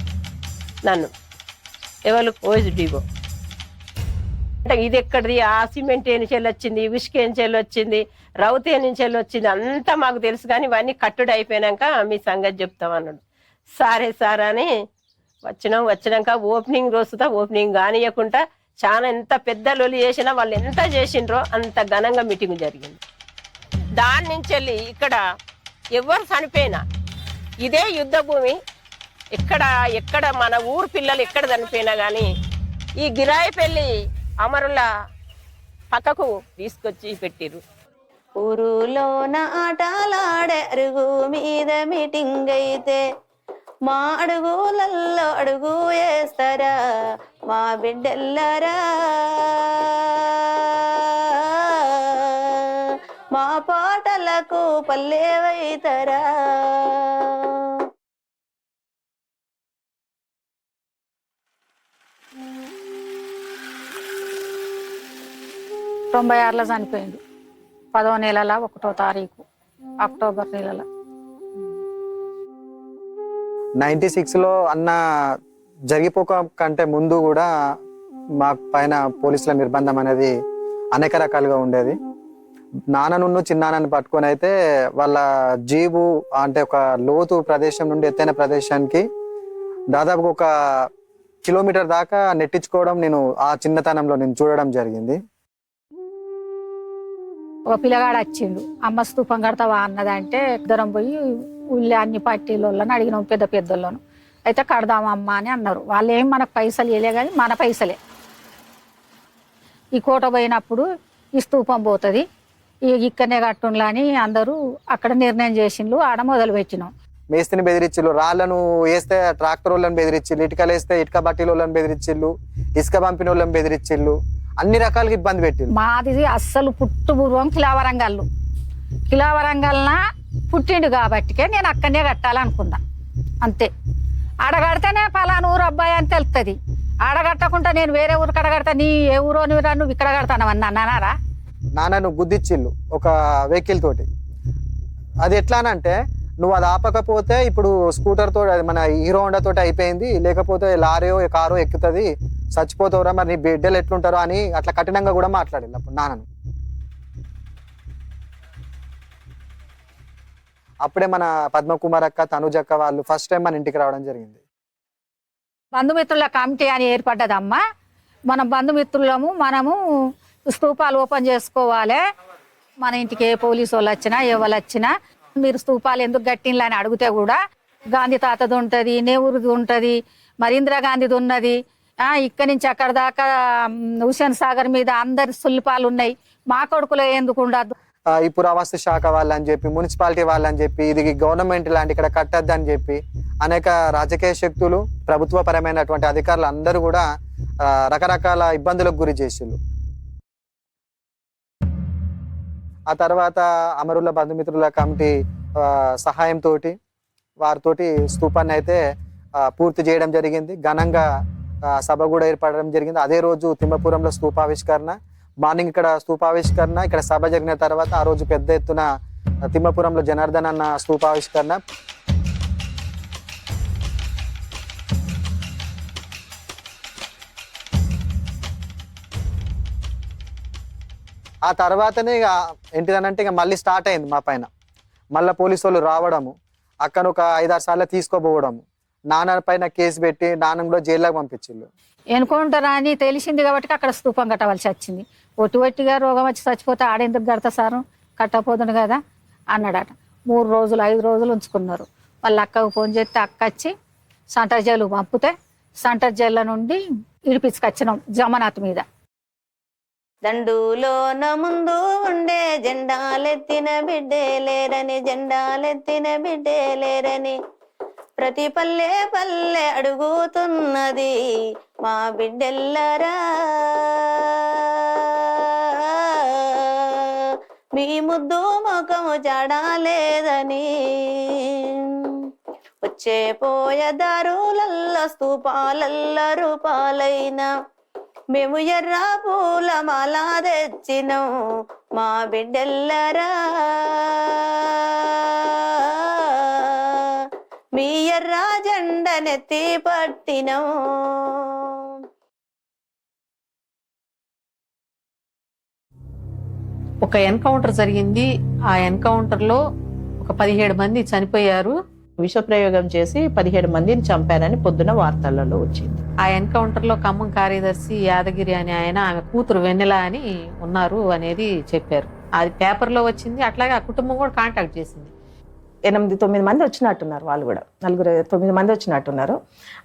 నన్ను. ఎవరు? ఓఎస్డిఓ. అంటే ఇది ఎక్కడిది, ఆ సిమెంట్ ఏ నుంచి వచ్చింది, ఇసుక ఏ నుంచి వచ్చింది, రౌత ఏ నుంచి వచ్చింది అంతా మాకు తెలుసు, కానీ ఇవన్నీ కట్టుడు అయిపోయినాక మీ సంగతి చెప్తాం అన్నాడు. సరే సార్ అని వచ్చినాక ఓపెనింగ్ రోజుతా ఓపెనింగ్ కానియకుండా చాలా ఎంత పెద్ద లొలి చేసినా వాళ్ళు ఎంత చేసిండ్రో అంత ఘనంగా మీటింగ్ జరిగింది. దాని నుంచి వెళ్ళి ఇక్కడ ఎవరు చనిపోయినా ఇదే యుద్ధ భూమి. ఎక్కడ మన ఊరు పిల్లలు ఎక్కడ చనిపోయినా కానీ ఈ గిరాయిపల్లి అమరుల పక్కకు తీసుకొచ్చి పెట్టిరు. ఊరులోన ఆటలాడే అరుగు మీద మీటింగ్ అయితే మా అడుగులల్లో అడుగు వేస్తారా మా బిడ్డెల్లరా, మా పాటలకు పల్లెవైతారా. 96లో చనిపోయింది. 10వ నెలల 1వ తారీఖు అక్టోబర్ నెలలో. 96లో అన్న జరిగిపోక కంటే ముందు కూడా మా పైన పోలీసుల నిర్బంధం అనేది అనేక రకాలుగా ఉండేది. నాన్నను చిన్నాన్నని పట్టుకొని అయితే వాళ్ళ జీబు అంటే ఒక లోతు ప్రదేశం నుండి ఎత్తైన ప్రదేశానికి దాదాపు 1 కిలోమీటర్ దాకా నెట్టించుకోవడం నేను ఆ చిన్నతనంలో నేను చూడడం జరిగింది. ఒక పిల్లగాడు వచ్చిండు, అమ్మ స్తూపం కడతావా అన్నదంటే ఇద్దరం పోయి ఊళ్ళో అన్ని పార్టీలను అడిగినాం, పెద్దోళ్ళను. అయితే కడదామమ్మా అని అన్నారు. వాళ్ళు ఏం మనకు పైసలు ఇవ్వలే, కానీ మన పైసలే. ఈ కోట పోయినప్పుడు ఈ స్తూపం పోతుంది, ఇక్కడనే కట్టుండ్లా అని అందరూ అక్కడ నిర్ణయం చేసిండ్రు. ఆడ మొదలు పెట్టినాం. మేస్తిని బెదిరించిళ్ళు, రాళ్లను వేస్తే ట్రాక్టర్ వాళ్ళని బెదిరించిళ్ళు, ఇటుకలు వేస్తే ఇటుక బట్టీల వాళ్ళని బెదిరించిళ్ళు, ఇసుక పంపిన వాళ్ళని బెదిరించిళ్ళు, అన్ని రకాలుగా ఇబ్బంది పెట్టిళ్ళు. మాది అస్సలు పుట్టుపూర్వం కిలావరంగల్న పుట్టిండు కాబట్టికే నేను అక్కడనే కట్టాలనుకున్నా. అంతే. ఆడ కడితేనే పలానా ఊరు అబ్బాయి అని తెలుస్తుంది. ఆడగట్టకుండా నేను వేరే ఊరు కడగడతా, నీ ఏ ఊరో నువ్వు ఇక్కడ కడతానవన్నా అన్నారా? నాన్నను గుద్దిచ్చిల్లు ఒక వెహికల్ తోటి. అది ఎట్లానంటే నువ్వు అది ఆపకపోతే ఇప్పుడు స్కూటర్ తోటి, అది మన హీరో హోండా తోటి అయిపోయింది, లేకపోతే లారీయో కారో ఎక్కుతుంది, చచ్చిపోతావురా, మరి నీ బిడ్డలు ఎట్లుంటారో అని అట్లా కఠినంగా కూడా మాట్లాడింది అప్పుడు నాన్నను. అప్పుడే మన పద్మకుమార్ అక్క, తనుజక్క వాళ్ళు ఫస్ట్ టైం మన ఇంటికి రావడం జరిగింది. బంధుమిత్రుల కమిటీ అని ఏర్పడ్డదమ్మా. మనం బంధుమిత్రులము, మనము స్తూపాలు ఓపెన్ చేసుకోవాలి. మన ఇంటికి ఏ పోలీసు వాళ్ళు వచ్చినా ఎవరు వచ్చినా మీరు స్తూపాలు ఎందుకు కట్టిండ్లు అని అడిగితే కూడా గాంధీ తాతది ఉంటుంది, నెహ్రూది ఉంటుంది, మరి ఇందిరాగాంధీది ఉన్నది, ఇక్కడి నుంచి అక్కడ దాకా హుసేన్ సాగర్ మీద అందరి శిల్పాలు ఉన్నాయి, మా కొడుకులో ఎందుకు ఉండదు. ఈ పురావస్తు శాఖ వాళ్ళని చెప్పి, మున్సిపాలిటీ వాళ్ళని చెప్పి, ఇది గవర్నమెంట్ ల్యాండ్ ఇక్కడ కట్టద్దు అని చెప్పి అనేక రాజకీయ శక్తులు, ప్రభుత్వ పరమైనటువంటి అధికారులు అందరూ కూడా రకరకాల ఇబ్బందులకు గురి చేసిళ్ళు. ఆ తర్వాత అమరుల బంధుమిత్రుల కమిటీ సహాయంతో వారితోటి స్తూపాన్ని అయితే పూర్తి చేయడం జరిగింది. ఘనంగా సభ కూడా ఏర్పడడం జరిగింది. అదే రోజు తిమ్మపురంలో స్తూపావిష్కరణ, మార్నింగ్ ఇక్కడ స్తూపావిష్కరణ, ఇక్కడ సభ జరిగిన తర్వాత ఆ రోజు పెద్ద ఎత్తున తిమ్మపురంలో జనార్దన్ అన్న స్తూపావిష్కరణ. ఆ తర్వాతనే ఇక ఏంటిదనంటే ఇక మళ్ళీ స్టార్ట్ అయింది మా పైన. మళ్ళీ పోలీసు వాళ్ళు రావడము, అక్కను ఒక 5-6 సార్లు తీసుకోపోవడము, నాన్న పైన కేసు పెట్టి నాన్న కూడా జైల్లోకి పంపించిళ్ళు. ఎన్నుకుంటారా అని తెలిసింది కాబట్టి అక్కడ స్తూపం కట్టవలసి వచ్చింది. ఒట్టిగా రోగం వచ్చి చచ్చిపోతే ఆడెందుకు కడతా సారు, కట్టపోతుంది కదా అన్నాడట. 3 రోజులు 5 రోజులు ఉంచుకున్నారు. వాళ్ళ అక్కకు ఫోన్ చేస్తే అక్క వచ్చి సెంటర్ జైలు పంపితే సెంటర్ జైల్లో నుండి ఇడిపించుకొచ్చినాం జమనాథ్ మీద. దండులోన ముందు ఉండే జెండాలెత్తిన బిడ్డే లేరని, జెండాలెత్తిన బిడ్డే లేరని, ప్రతి పల్లె పల్లె అడుగుతున్నది మా బిడ్డెల్లరా, మీ ముద్దు ముఖము జాడాలేదని, వచ్చే పోయే దారులల్ల స్తూపాలల్ల రూపాలైన, మేము ఎర్ర పూల మాల తెచ్చినం మా బిడ్డెల్లరా, మీ ఎర్ర జెండనెత్తి పట్టినం. ఒక ఎన్కౌంటర్ జరిగింది. ఆ ఎన్కౌంటర్లో ఒక 17 మంది చనిపోయారు. విషప్రయోగం చేసి 17 మందిని చంపారని పొద్దున వార్తలలో వచ్చింది. ఆ ఎన్కౌంటర్లో ఖమ్మం కార్యదర్శి యాదగిరి అని ఆయన, ఆమె కూతురు వెన్నెల అని ఉన్నారు అనేది చెప్పారు. అది పేపర్లో వచ్చింది. అట్లాగే ఆ కుటుంబం కూడా కాంటాక్ట్ చేసింది. 8-9 మంది వచ్చినట్టున్నారు, వాళ్ళు కూడా 9 మంది వచ్చినట్టున్నారు.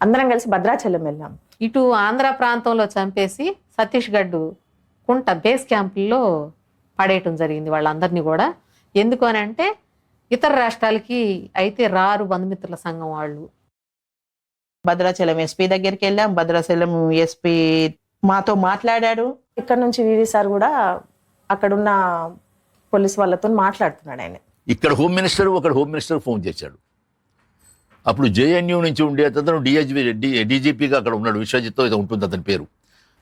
అందరం కలిసి భద్రాచలం వెళ్ళాం. ఇటు ఆంధ్ర ప్రాంతంలో చంపేసి ఛత్తీస్గఢ్ కుంట బేస్ క్యాంపుల్లో పడేయటం జరిగింది వాళ్ళందరినీ కూడా. ఎందుకు అని అంటే ఇతర రాష్ట్రాలకి అయితే రారు బంధుమిత్రుల సంఘం వాళ్ళు. భద్రాచలం ఎస్పీ దగ్గరికి వెళ్ళాం. భద్రాచలం ఎస్పీ మాతో మాట్లాడాడు. ఇక్కడ నుంచి వివి సార్ కూడా అక్కడున్న పోలీస్ వాళ్ళతో మాట్లాడుతున్నాడు. ఆయన ఇక్కడ హోమ్ మినిస్టర్ ఫోన్ చేశాడు. అప్పుడు జేఎన్యూ నుంచి ఉండే అతను డీజీపీగా అక్కడ ఉన్నాడు, విశ్వజిత్తో ఏదో ఉంటుంది అతని పేరు.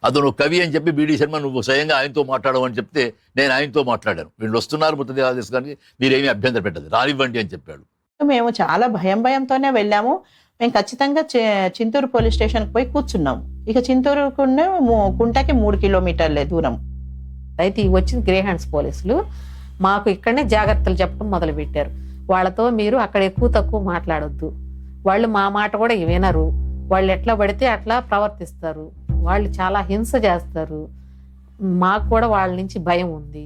అతను కవి అని చెప్పి బీడీ శర్మ నువ్వు స్వయంగా ఆయనతో మాట్లాడమని చెప్తే నేను ఆయనతో మాట్లాడాను. వీళ్ళు వస్తున్నారు మృతదేహాలు కానీ మీరేమీ అభ్యంతరం పెట్టదు, రానివ్వండి అని చెప్పాడు. మేము చాలా భయంతోనే వెళ్ళాము. మేము ఖచ్చితంగా చింతూరు పోలీస్ స్టేషన్కి పోయి కూర్చున్నాము. ఇక చింతూరు కుంటకి 3 కిలోమీటర్లే దూరం. అయితే వచ్చిన గ్రే హ్యాండ్స్ పోలీసులు మాకు ఇక్కడనే జాగ్రత్తలు చెప్పడం మొదలుపెట్టారు. వాళ్ళతో మీరు అక్కడ ఎక్కువ తక్కువ మాట్లాడొద్దు, వాళ్ళు మా మాట కూడా వినరు, వాళ్ళు ఎట్లా పడితే అట్లా ప్రవర్తిస్తారు, వాళ్ళు చాలా హింస చేస్తారు, మాకు కూడా వాళ్ళ నుంచి భయం ఉంది,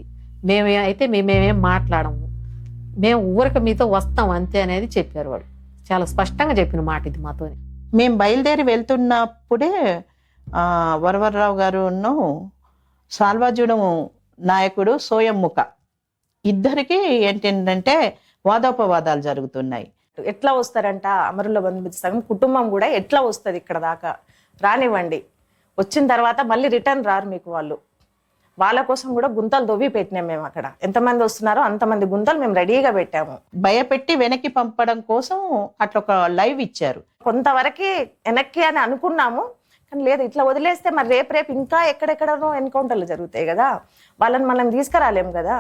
మేమేం మాట్లాడము, మేము ఊరికి మీతో వస్తాం అంతే అనేది చెప్పారు. వాళ్ళు చాలా స్పష్టంగా చెప్పిన మాట ఇది మాతోని. మేము బయలుదేరి వెళ్తున్నప్పుడే వరవర్రావు గారు సాల్వాజుడు నాయకుడు సోయమ్ముఖ ఇద్దరికి ఏంటంటే వాదోపవాదాలు జరుగుతున్నాయి. ఎట్లా వస్తారంట అమరుల బంధుమిత్ర సంఘం కుటుంబం కూడా ఎట్లా వస్తుంది ఇక్కడ దాకా, రానివ్వండి, వచ్చిన తర్వాత మళ్ళీ రిటర్న్ రారు మీకు వాళ్ళు. వాళ్ళ కోసం కూడా గుంతలు దొవ్వి పెట్టినాం మేము. అక్కడ ఎంతమంది వస్తున్నారో అంతమంది గుంతలు మేము రెడీగా పెట్టాము. భయపెట్టి వెనక్కి పంపడం కోసం అట్లా ఒక లైవ్ ఇచ్చారు. కొంతవరకు వెనక్కి అని అనుకున్నాము, కానీ లేదు, ఇట్లా వదిలేస్తే మరి రేపు ఇంకా ఎక్కడెక్కడనో ఎన్కౌంటర్లు జరుగుతాయి కదా, వాళ్ళని మనం తీసుకురాలేం కదా.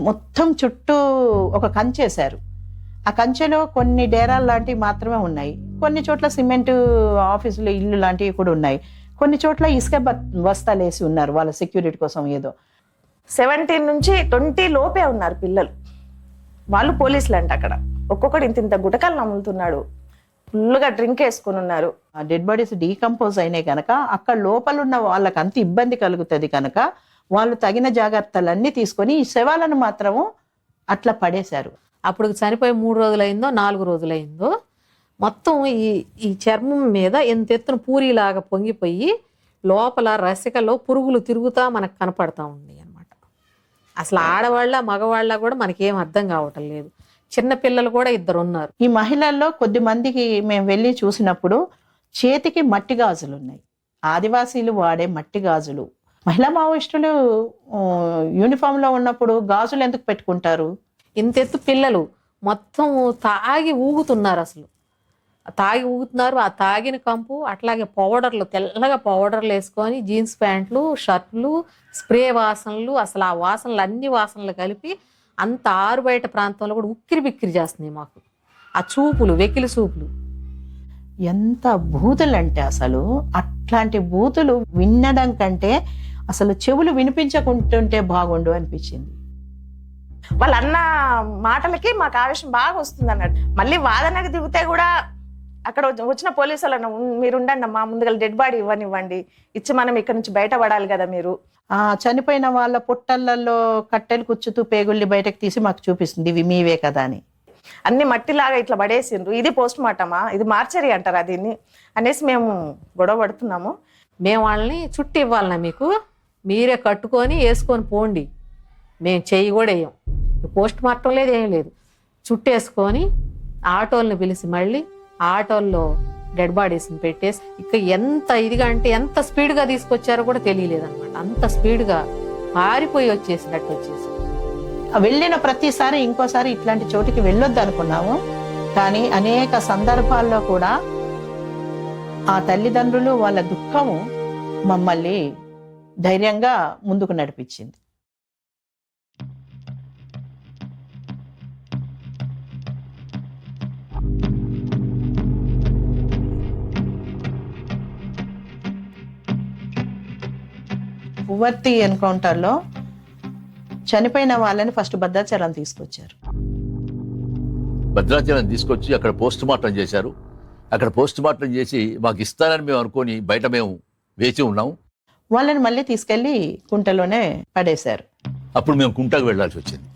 మొత్తం చుట్టూ ఒక కంచేశారు. ఆ కంచెలో కొన్ని డేరాలు లాంటివి మాత్రమే ఉన్నాయి, కొన్ని చోట్ల సిమెంట్ ఆఫీసులు ఇల్లు లాంటివి కూడా ఉన్నాయి, కొన్ని చోట్ల ఇసుక బస్తాలు వేసి ఉన్నారు వాళ్ళ సెక్యూరిటీ కోసం. ఏదో 17 నుంచి 20 లోపే ఉన్నారు పిల్లలు, వాళ్ళు పోలీసులు అంట. అక్కడ ఒక్కొక్కటి ఇంత గుటకాలు నమ్ముతున్నాడు, ఫుల్గా డ్రింక్ వేసుకుని ఉన్నారు. ఆ డెడ్ బాడీస్ డీకంపోజ్ అయినాయి కనుక అక్కడ లోపల ఉన్న వాళ్ళకి అంత ఇబ్బంది కలుగుతుంది కనుక వాళ్ళు తగిన జాగ్రత్తలన్నీ తీసుకొని ఈ శవాలను మాత్రము అట్లా పడేశారు. అప్పుడు చనిపోయి 3 రోజులైందో 4 రోజులైందో మొత్తం ఈ చర్మం మీద ఎంత ఎత్తున పూరిలాగా పొంగిపోయి లోపల రసికలో పురుగులు తిరుగుతా మనకు కనపడతా ఉంది అనమాట. అసలు ఆడవాళ్ళ మగవాళ్ళ కూడా మనకేం అర్థం కావటం లేదు. చిన్న పిల్లలు కూడా 2 ఉన్నారు. ఈ మహిళల్లో కొద్ది మందికి మేము వెళ్ళి చూసినప్పుడు చేతికి మట్టి గాజులు ఉన్నాయి, ఆదివాసీలు వాడే మట్టి గాజులు. మహిళా మావోయిస్టులు యూనిఫామ్ లో ఉన్నప్పుడు గాజులు ఎందుకు పెట్టుకుంటారు? ఇంతెత్తు పిల్లలు మొత్తం తాగి ఊగుతున్నారు. అసలు తాగి ఊగుతున్నారు. ఆ తాగిన కంపు అట్లాగే పౌడర్లు, తెల్లగా పౌడర్లు వేసుకొని జీన్స్ ప్యాంట్లు, షర్ట్లు, స్ప్రే వాసనలు, అసలు ఆ వాసనలు అన్ని వాసనలు కలిపి అంత ఆరు బయట ప్రాంతంలో కూడా ఉక్కిరి బిక్కిరి చేస్తున్నాయి మాకు ఆ చూపులు, వెకిలి చూపులు. ఎంత బూతులు అంటే అసలు అట్లాంటి బూతులు వినడం కంటే అసలు చెవులు వినిపించకుంటుంటే బాగుండు అనిపించింది. వాళ్ళ అన్న మాటలకి మాకు ఆవేశం బాగా వస్తుంది అన్నట్టు. మళ్ళీ వాదనకు దిగితే కూడా అక్కడ వచ్చిన పోలీసు వాళ్ళను, మీరు ఉండండి అమ్మా, ముందుగా డెడ్ బాడీ ఇవ్వనివ్వండి, ఇచ్చి మనం ఇక్కడ నుంచి బయటపడాలి కదా మీరు. చనిపోయిన వాళ్ళ పుట్టలలో కట్టెలు కుచ్చుతూ పేగుల్ని బయటకు తీసి మాకు చూపిస్తుంది, ఇవి మీవే కదా అని. అన్ని మట్టిలాగా ఇట్లా పడేసిండ్రు. ఇది పోస్ట్ మార్టమా, ఇది మార్చరీ అంటారా దీన్ని అనేసి మేము గొడవ పడుతున్నాము. మేము వాళ్ళని చుట్టి ఇవ్వాలన్నా మీకు, మీరే కట్టుకొని వేసుకొని పోండి, మేము చెయ్యి కూడా వేయం. పోస్ట్ మార్టం లేదు, ఏం లేదు. చుట్టేసుకొని ఆటోల్ని పిలిచి మళ్ళీ ఆటోల్లో డెడ్ బాడీస్ని పెట్టేసి ఇక ఎంత ఇదిగా అంటే ఎంత స్పీడ్గా తీసుకొచ్చారో కూడా తెలియలేదు అనమాట. అంత స్పీడ్గా పారిపోయి వచ్చేసినట్టు వచ్చేసి వెళ్ళిన ప్రతిసారి ఇంకోసారి ఇట్లాంటి చోటికి వెళ్ళొద్దు అనుకున్నాము. కానీ అనేక సందర్భాల్లో కూడా ఆ తల్లిదండ్రులు వాళ్ళ దుఃఖము మమ్మల్ని ధైర్యంగా ముందుకు నడిపించింది. ఉవర్తి ఎన్కౌంటర్లో చనిపోయిన వాళ్ళని ఫస్ట్ భద్రాచలం తీసుకొచ్చారు. భద్రాచలం తీసుకొచ్చి అక్కడ పోస్ట్ మార్టం చేశారు. అక్కడ పోస్ట్ మార్టం చేసి మాకు ఇస్తారని మేము అనుకొని బయట మేము వేచి ఉన్నాము. వాళ్ళని మళ్ళీ తీసుకెళ్లి కుంటలోనే పడేశారు. అప్పుడు మేము కుంటకు వెళ్లాల్సి వచ్చింది.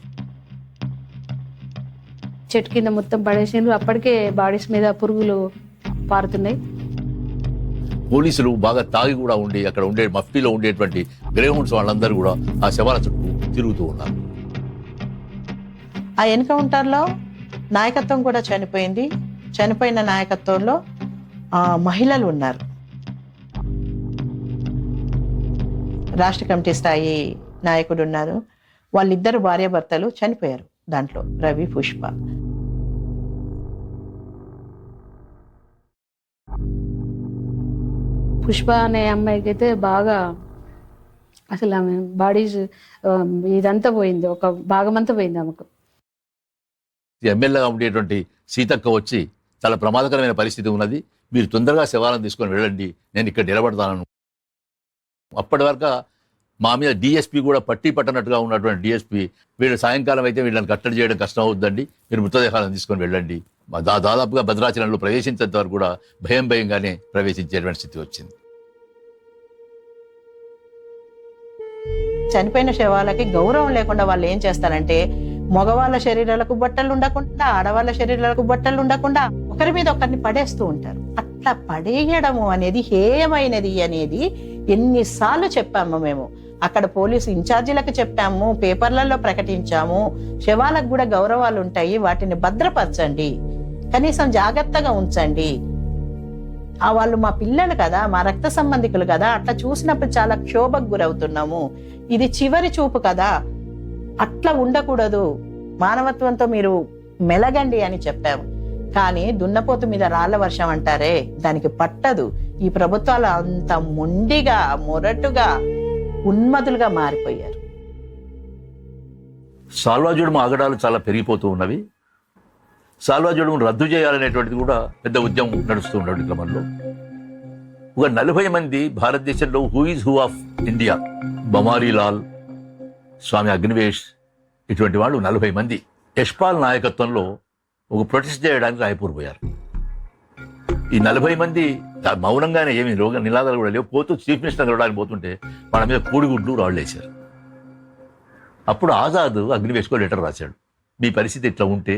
చెట్టు కింద మొత్తం పడేసిండ్రు. అప్పటికే బాడీస్ మీద పురుగులు పారుతున్నాయి. పోలీసులు బాగా తాగి కూడా ఉండి అక్కడ ఉండే మఫ్టీలో ఉండేటువంటి గ్రేహౌండ్స్ వాళ్ళందరూ కూడా ఆ శవాల చుట్టూ తిరుగుతూ ఉన్నారు. ఆ ఎన్కౌంటర్లో నాయకత్వం కూడా చనిపోయింది. చనిపోయిన నాయకత్వంలో మహిళలు ఉన్నారు. రాష్ట్ర కమిటీ స్థాయి నాయకుడు ఉన్నారు. వాళ్ళిద్దరు భార్యాభర్తలు చనిపోయారు దాంట్లో, రవి, పుష్ప. పుష్ప అనే అమ్మాయికి అయితే బాగా అసలు ఆమె బాడీస్ ఇదంతా పోయింది, ఒక భాగమంతా పోయింది ఆమెకు. ఎమ్మెల్యేగా ఉండేటువంటి సీతక్క వచ్చి చాలా ప్రమాదకరమైన పరిస్థితి ఉన్నది, మీరు తొందరగా శవాలను తీసుకొని వెళ్ళండి, నేను ఇక్కడ నిలబడతాను. అప్పటి వరకు మా మీద డిఎస్పీ కూడా పట్టి పట్టనట్టుగా ఉన్నటువంటి డిఎస్పీ, వీళ్ళు సాయంకాలం అయితే వీళ్ళని కట్టడి చేయడం కష్టం అవుతుందండి, మీరు మృతదేహాలను తీసుకొని వెళ్ళండి. దాదాపుగా భద్రాచలంలో ప్రవేశించేంత వరకు కూడా భయంగానే ప్రవేశించేటువంటి స్థితి వచ్చింది. చనిపోయిన శవాలకి గౌరవం లేకుండా వాళ్ళు ఏం చేస్తారంటే మగవాళ్ళ శరీరాలకు బట్టలు ఉండకుండా, ఆడవాళ్ళ శరీరాలకు బట్టలు ఉండకుండా ఒకరి మీద ఒకరిని పడేస్తూ ఉంటారు. అట్లా పడేయడము అనేది హేయమైనది అనేది ఎన్నిసార్లు చెప్పాము మేము. అక్కడ పోలీసు ఇన్ఛార్జీలకు చెప్పాము, పేపర్లలో ప్రకటించాము. శవాలకు కూడా గౌరవాలు ఉంటాయి, వాటిని భద్రపరచండి, కనీసం జాగ్రత్తగా ఉంచండి. వాళ్ళు మా పిల్లలు కదా, మా రక్త సంబంధికులు కదా, అట్లా చూసినప్పుడు చాలా క్షోభకు గురవుతున్నాము. ఇది చివరి చూపు కదా, అట్లా ఉండకూడదు. మానవత్వంతో మీరు మెలగండి అని చెప్పాము. కానీ దున్నపోతు మీద రాళ్ల వర్షం అంటారే, దానికి పట్టదు. ఈ ప్రభుత్వాలు అంత మొండిగా, మొరటుగా, ఉన్మతులుగా మారిపోయారు. సాల్వాజుడుము ఆగడాలు చాలా పెరిగిపోతూ ఉన్నవి. సాల్వాజుడుము రద్దు చేయాలనేటువంటిది కూడా పెద్ద ఉద్యమం నడుస్తూ ఉన్నటువంటి క్రమంలో ఒక 40 మంది భారతదేశంలో who is who of India, Bamarilal, Swami Agnivesh, ఇటువంటి వాళ్ళు 40 మంది యశ్పాల్ నాయకత్వంలో ఒక ప్రొటెస్ట్ చేయడానికి రాయపూర్ పోయారు. ఈ 40 మంది మౌనంగానే ఏమి నినాదాలు కూడా లేవు, పోతూ చీఫ్ మినిస్టర్ కలవడానికి పోతుంటే వాళ్ళ మీద కూడిగుడ్లు రాళ్ళు వేశారు. అప్పుడు ఆజాద్ అగ్నివేష్కో లెటర్ రాశాడు, మీ పరిస్థితి ఇట్లా ఉంటే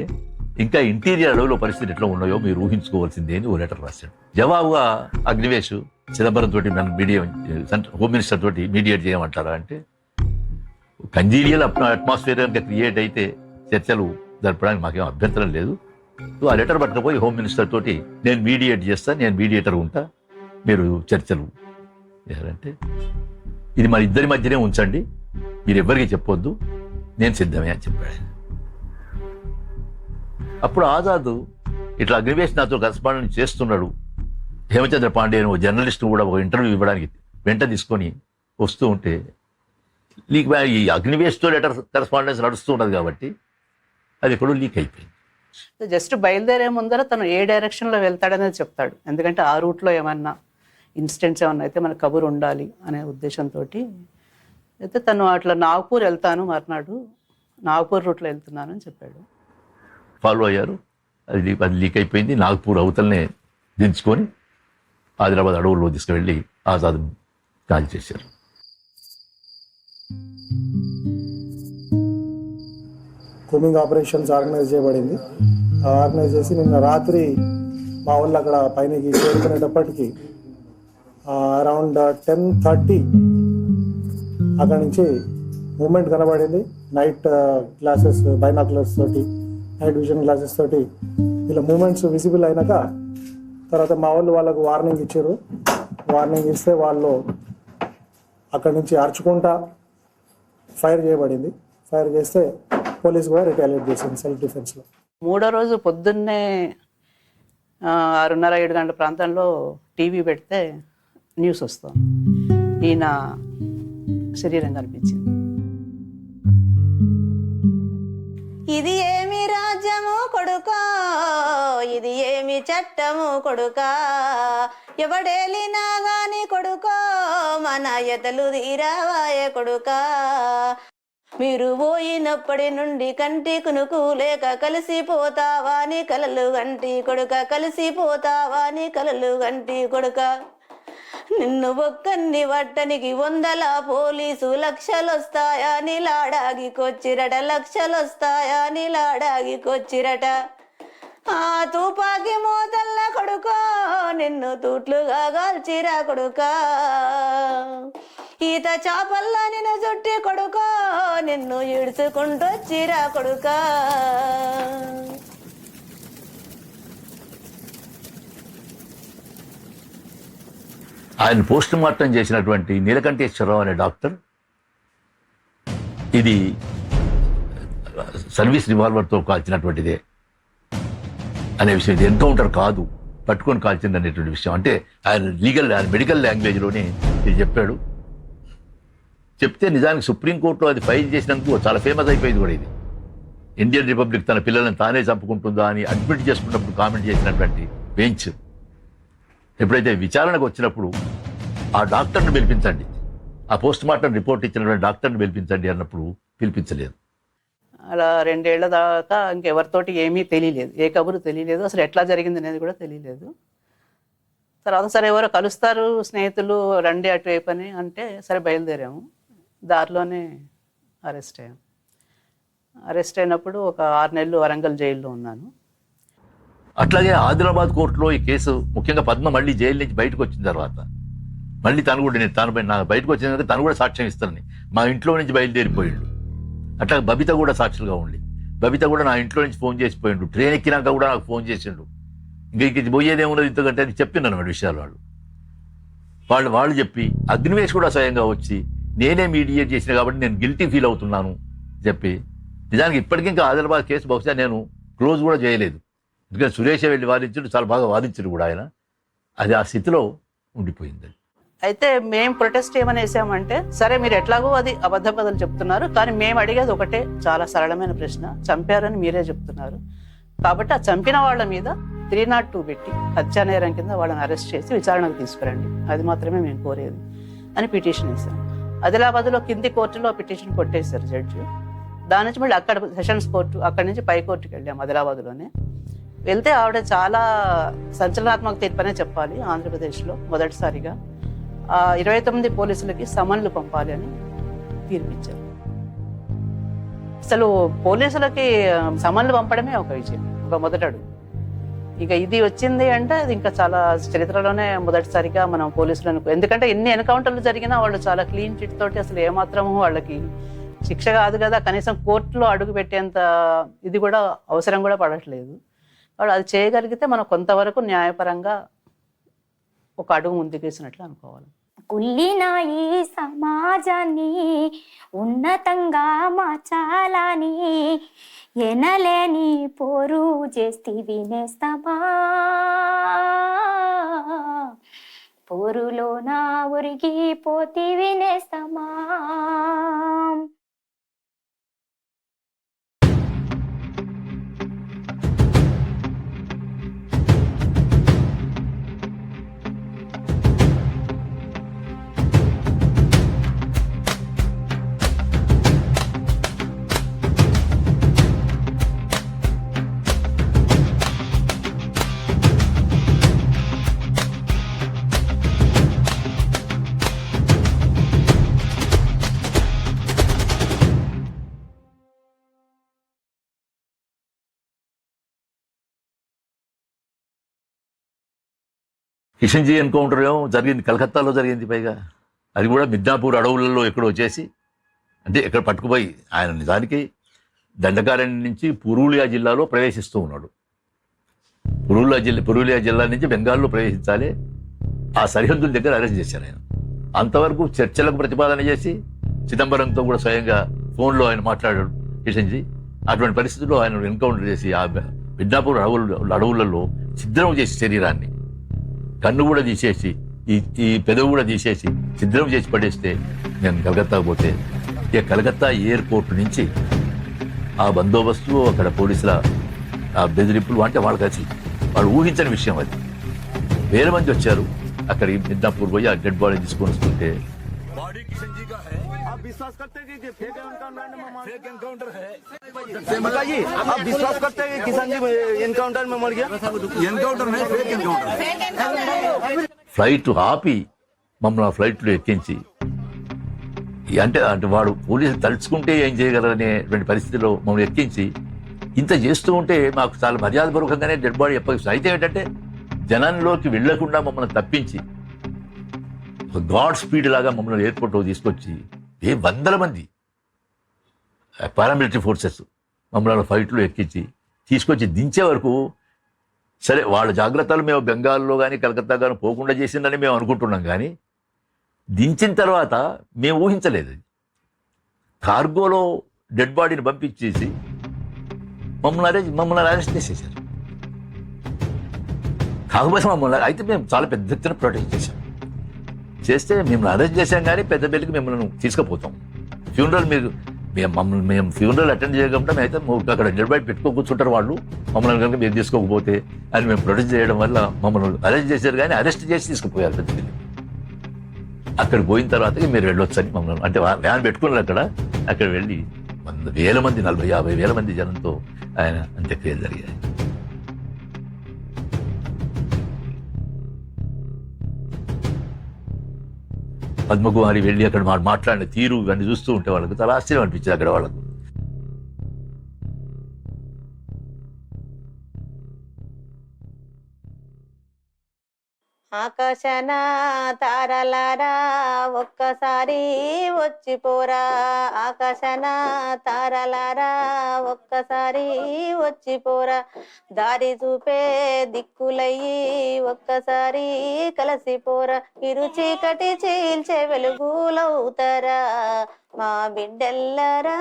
ఇంకా ఇంటీరియర్ అడవిలో పరిస్థితి ఎట్లా ఉన్నాయో మీరు ఊహించుకోవాల్సిందే అని ఓ లెటర్ రాశాడు. జవాబుగా అగ్నివేష్ చిదంబరం తోటి నన్ను హోమ్ మినిస్టర్ తోటి మీడియేట్ చేయమంటారా అంటే, కంజీరియల్ అట్మాస్ఫియర్ కనుక క్రియేట్ అయితే చర్చలు జరపడానికి మాకేం అభ్యంతరం లేదు. ఆ లెటర్ పట్టుకపోయి హోమ్ మినిస్టర్ తోటి నేను మీడియేట్ చేస్తాను, నేను మీడియేటర్ ఉంటా, మీరు చర్చలు చేయాలంటే ఇది మన ఇద్దరి మధ్యనే ఉంచండి, మీరు ఎవరికి చెప్పొద్దు, నేను సిద్ధమే అని చెప్పాడు. అప్పుడు ఆజాద్ ఇట్లా అగ్నివేష్ నాతో కరస్పాండెంట్ చేస్తున్నాడు, హేమచంద్ర పాండే అని ఒక జర్నలిస్ట్ కూడా ఒక ఇంటర్వ్యూ ఇవ్వడానికి వెంట తీసుకొని వస్తూ ఉంటే, లీక్ ఈ అగ్నివేష్తో లెటర్ కరస్పాండెన్స్ నడుస్తూ ఉన్నది కాబట్టి అది ఎక్కడో లీక్ అయిపోయింది. జస్ట్ బయలుదేరే ముందర తను ఏ డైరెక్షన్లో వెళ్తాడనేది చెప్తాడు. ఎందుకంటే ఆ రూట్లో ఏమన్నా ఇన్సిడెంట్స్ ఏమన్నా అయితే మనకు కబురు ఉండాలి అనే ఉద్దేశంతో అయితే తను అట్లా నాగపూర్ వెళ్తాను, మర్నాడు నాగపూర్ రూట్లో వెళ్తున్నాను అని చెప్పాడు. ఫాలో అయ్యారు, అది లీక్ అయిపోయింది. నాగపూర్ అవతలనే దించుకొని ఆదిలాబాద్ అడవుల్లో తీసుకువెళ్ళి ఆజాద్ కాల్ చేశారు. కూమింగ్ ఆపరేషన్స్ ఆర్గనైజ్ చేయబడింది. ఆర్గనైజ్ చేసి నిన్న రాత్రి మా వాళ్ళు అక్కడ పైనకి చేరుకునేటప్పటికి అరౌండ్ 10:30 అక్కడి నుంచి మూమెంట్ కనబడింది. నైట్ గ్లాసెస్, బైనాక్యులర్స్ తోటి, నైట్ విజన్ గ్లాసెస్ తోటి ఇలా మూమెంట్స్ విజిబుల్ అయినాక తర్వాత మా వాళ్ళు వాళ్ళకు వార్నింగ్ ఇచ్చారు. వార్నింగ్ ఇస్తే వాళ్ళు అక్కడి నుంచి అరుచుకుంటా ఫైర్ చేయబడింది. ఫైర్ చేస్తే పోలీస్ కూడా రిటాలియేట్ చేసింది సెల్ఫ్ డిఫెన్స్లో. మూడో రోజు పొద్దున్నే 6:30-7 గంటల ప్రాంతంలో టీవీ పెడితే న్యూస్ వస్తుంది, ఈయన శరీరం కనిపించింది. ఇది ఏమి రాజ్యము కొడుకా, ఇది ఏమి చట్టము కొడుకా, ఎవడేలినా గాని కొడుకో మన ఎతలు తీరావాయే కొడుకా, మీరు పోయినప్పటి నుండి కంటి కునుకు లేక కలిసిపోతావా నీ కలలు గంటి కొడుక, కలిసిపోతావా నీ కలలు గంటి కొడుక, నిన్ను ఒక్కన్ని వట్టనికి 100 పోలీసు లక్షలొస్తాయా నీలాడాగికొచ్చిరట, లక్షలొస్తాయా నీలాడాగికొచ్చిరట, ఆ తుపాకి మోతల్ల కొడుకో నిన్ను తూట్లుగా గాల్చిరా కొడుకా, ఈత చాపల్లా నిన్ను చుట్టి కొడుకో నిన్ను ఈడ్చుకుంటొచ్చిరా కొడుకా. ఆయన పోస్ట్ మార్టం చేసినటువంటి నీలకంఠేశ్వరరావు అనే డాక్టర్ ఇది సర్వీస్ రివాల్వర్తో కాల్చినటువంటిదే అనే విషయం, ఇది ఎన్కౌంటర్ కాదు, పట్టుకొని కాల్చింది అనేటువంటి విషయం. అంటే ఆయన మెడికల్ లాంగ్వేజ్లోనే ఇది చెప్పాడు. చెప్తే నిజానికి సుప్రీంకోర్టులో అది ఫైల్ చేసినందుకు చాలా ఫేమస్ అయిపోయింది కూడా. ఇది ఇండియన్ రిపబ్లిక్ తన పిల్లలను తానే చంపుకుంటుందా అని అడ్మిట్ చేసుకున్నప్పుడు కామెంట్ చేసినటువంటి బెంచ్ ఎప్పుడైతే విచారణకు వచ్చినప్పుడు ఆ డాక్టర్ని పిలిపించండి, ఆ పోస్ట్ మార్టం రిపోర్ట్ ఇచ్చినటువంటి డాక్టర్ని పిలిపించండి అన్నప్పుడు పిలిపించలేదు. అలా 2 ఏళ్ల దాకా ఇంకెవరితోటి ఏమీ తెలియలేదు, ఏ కబురు తెలియలేదు, అసలు ఎట్లా జరిగింది అనేది కూడా తెలియలేదు. తర్వాత సరే ఎవరో కలుస్తారు స్నేహితులు, రండి అటువైపు అని అంటే సరే బయలుదేరాము. దారిలోనే అరెస్ట్ అయ్యాము. అరెస్ట్ అయినప్పుడు ఒక 6 నెలలు వరంగల్ జైల్లో ఉన్నాను. అట్లాగే ఆదిలాబాద్ కోర్టులో ఈ కేసు ముఖ్యంగా పద్మ మళ్ళీ జైలు నుంచి బయటకు వచ్చిన తర్వాత మళ్ళీ తను కూడా నా బయటకు వచ్చిన తర్వాత తను కూడా సాక్ష్యం ఇస్తానని మా ఇంట్లో నుంచి బయలుదేరిపోయిండు. అట్లా బబిత కూడా సాక్షులుగా ఉండి, బబిత కూడా నా ఇంట్లో నుంచి ఫోన్ చేసిపోయిండు, ట్రైన్ ఎక్కినాక కూడా నాకు ఫోన్ చేసిండు. ఇంక పోయేదేమున్నది ఇంతకంటే అది చెప్పిండు అన్నమాట విషయాలు. వాళ్ళు చెప్పి అగ్నివేష్ కూడా స్వయంగా వచ్చి నేనే మీడియేట్ చేసిన కాబట్టి నేను గిల్టీ ఫీల్ అవుతున్నాను చెప్పి, నిజానికి ఇప్పటికీ ఇంకా ఆదిలాబాద్ కేసు బహుశా నేను క్లోజ్ కూడా చేయలేదు. ఎందుకంటే సురేషే వెళ్ళి వాదించాడు, చాలా బాగా వాదించాడు కూడా ఆయన. అది ఆ స్థితిలో ఉండిపోయింది. అయితే మేము ప్రొటెస్ట్ ఏమని వేసామంటే, సరే మీరు ఎట్లాగో అది అబద్ధ పదాలు చెప్తున్నారు, కానీ మేము అడిగేది ఒకటే చాలా సరళమైన ప్రశ్న. చంపారని మీరే చెప్తున్నారు కాబట్టి ఆ చంపిన వాళ్ళ మీద 302 పెట్టి హత్యా నేరం కింద వాళ్ళని అరెస్ట్ చేసి విచారణకు తీసుకురండి, అది మాత్రమే మేము కోరేది అని పిటిషన్ వేసాం. ఆదిలాబాద్లో కింది కోర్టులో పిటిషన్ కొట్టేశారు జడ్జి. దాని నుంచి మళ్ళీ అక్కడ సెషన్స్ కోర్టు, అక్కడి నుంచి పై కోర్టుకి వెళ్ళాము ఆదిలాబాద్లోనే. వెళ్తే ఆవిడ చాలా సంచలనాత్మక తీర్పనే చెప్పాలి. ఆంధ్రప్రదేశ్లో మొదటిసారిగా 29 పోలీసులకి సమన్లు పంపాలి అని తీర్పిచ్చారు. అసలు పోలీసులకి సమన్లు పంపడమే ఒక విజయం, ఒక మొదటడు. ఇక ఇది వచ్చింది అంటే అది ఇంకా చాలా చరిత్రలోనే మొదటిసారిగా మనం పోలీసులను, ఎందుకంటే ఎన్ని ఎన్కౌంటర్లు జరిగినా వాళ్ళు చాలా క్లీన్ చిట్ తోటి అసలు ఏమాత్రము వాళ్ళకి శిక్ష కాదు కదా, కనీసం కోర్టులో అడుగు పెట్టేంత ఇది కూడా అవసరం కూడా పడట్లేదు. వాళ్ళు అది చేయగలిగితే మనం కొంతవరకు న్యాయపరంగా ఒక అడుగు ముందుకేసినట్లు అనుకోవాలి. కుళ్ళిన ఈ సమాజాన్ని ఉన్నతంగా మార్చాలని ఎనలేని పోరు చేస్తే వినేస్తామా, పోరులో నా ఉరిగిపోతే వినేస్తామా. కిషన్జీ ఎన్కౌంటర్ ఏమో జరిగింది కలకత్తాలో జరిగింది. పైగా అది కూడా మిడ్నాపూర్ అడవులలో ఎక్కడో వచ్చేసి, అంటే ఎక్కడ పట్టుకుపోయి ఆయన నిజానికి దండకారణ్యం నుంచి పురూలియా జిల్లాలో ప్రవేశిస్తూ ఉన్నాడు. పురూలియా జిల్లా నుంచి బెంగాల్లో ప్రవేశించాలి, ఆ సరిహద్దుల దగ్గర అరెస్ట్ చేశారు ఆయన. అంతవరకు చర్చలకు ప్రతిపాదన చేసి చిదంబరంతో కూడా స్వయంగా ఫోన్లో ఆయన మాట్లాడాడు కిషన్జీ. అటువంటి పరిస్థితుల్లో ఆయన ఎన్కౌంటర్ చేసి ఆ మిడ్నాపూర్ అడవులలో ఛిద్రం చేసి శరీరాన్ని, కన్ను కూడా తీసేసి ఈ పెదవు కూడా తీసేసి ఛిద్రం చేసి పడేస్తే నేను కలకత్తా పోతే, ఇక కలకత్తా ఎయిర్పోర్ట్ నుంచి ఆ బందోబస్తు, అక్కడ పోలీసుల ఆ బెదిరింపులు, అంటే వాళ్ళకి వాళ్ళు ఊహించని విషయం అది. వేల మంది వచ్చారు అక్కడికి. మిడ్నాపూర్ పోయి ఆ డెడ్ బాడీ తీసుకొని వస్తుంటే विश्वास करते हैं कि फेक एनकाउंटर है? बताइए, आप विश्वास करते हैं कि किसान जी एनकाउंटर में मर गया? एनकाउंटर नहीं, फेक एनकाउंटर. ఫ్లైట్ ఆపి మమ్మల్ని ఆ ఫ్లైట్లో ఎక్కించి, అంటే వాడు పోలీసులు తలుచుకుంటే ఏం చేయగలరనేటువంటి పరిస్థితిలో మమ్మల్ని ఎక్కించి ఇంత చేస్తూ ఉంటే మాకు చాలా మర్యాదపూర్వకంగానే డెడ్ బాడీ చెప్పవచ్చు. అయితే ఏంటంటే జనంలోకి వెళ్లకుండా మమ్మల్ని తప్పించి గాడ్ స్పీడ్ లాగా మమ్మల్ని ఎయిర్పోర్ట్లో తీసుకొచ్చి వందల మంది పారామిలిటరీ ఫోర్సెస్ మమ్మల్ని ఫ్లైట్లో ఎక్కించి తీసుకొచ్చి దించే వరకు, సరే వాళ్ళ జాగ్రత్తలు మేము బెంగాల్లో కానీ కలకత్తా కానీ పోకుండా చేసిందని మేము అనుకుంటున్నాం, కానీ దించిన తర్వాత మేము ఊహించలేదు. కార్గోలో డెడ్ బాడీని పంపించేసి మమ్మల్ని అరెస్ట్ చేసేసారు. కాకపోతే మమ్మల్ని అయితే మేము చాలా పెద్ద ఎత్తున ప్రొటెక్ట్ చేస్తే మేము అరెస్ట్ చేసాం, కానీ పెద్ద పెళ్లికి మిమ్మల్ని తీసుకుపోతాం. ఫ్యూనరల్ మేము ఫ్యూనరల్ అటెండ్ చేయకుండా అయితే అక్కడ డెడ్ బాడీ పెట్టుకో కూర్చుంటారు వాళ్ళు, మమ్మల్ని కనుక మీరు తీసుకోకపోతే అని మేము ప్రొటెక్ట్ చేయడం వల్ల మమ్మల్ని అరెస్ట్ చేశారు, కానీ అరెస్ట్ చేసి తీసుకుపోయారు పెద్ద పెళ్లి. అక్కడ పోయిన తర్వాత మీరు వెళ్ళొచ్చు అని మమ్మల్ని, అంటే వ్యాన్ పెట్టుకున్నారు అక్కడ వెళ్ళి వేల మంది 40-50 వేల మంది జనంతో ఆయన అంత్యక్రియలు జరిగాయి. పద్మకుమారి వెళ్ళి అక్కడ మాట్లాడిన తీరు ఇవన్నీ చూస్తూ ఉంటే వాళ్ళకు చాలా ఆశ్చర్యం అనిపించింది. అక్కడ వాళ్ళకు ఆకాశన తారలారా ఒక్కసారి వచ్చిపోరా, ఆకాశన తారలారా ఒక్కసారి వచ్చిపోరా, దారి చూపే దిక్కులయ్యి ఒక్కసారి కలిసిపోరా, ఇరు చీకటి చీల్చే వెలుగులవుతారా మా బిడ్డల్లరా.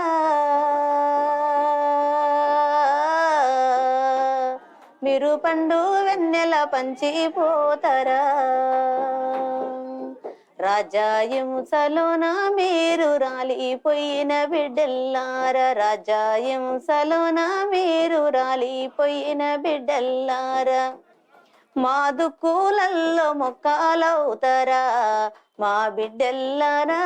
మీరు పండు వెన్నెల పంచిపోతారా రాజాయంసలోన మీరు రాలిపోయిన బిడ్డల్లారా రాజాయంసలోన మీరు రాలిపోయిన బిడ్డల్లారా మా దుక్కులల్లో మొక్కలవుతారా మా బిడ్డల్లారా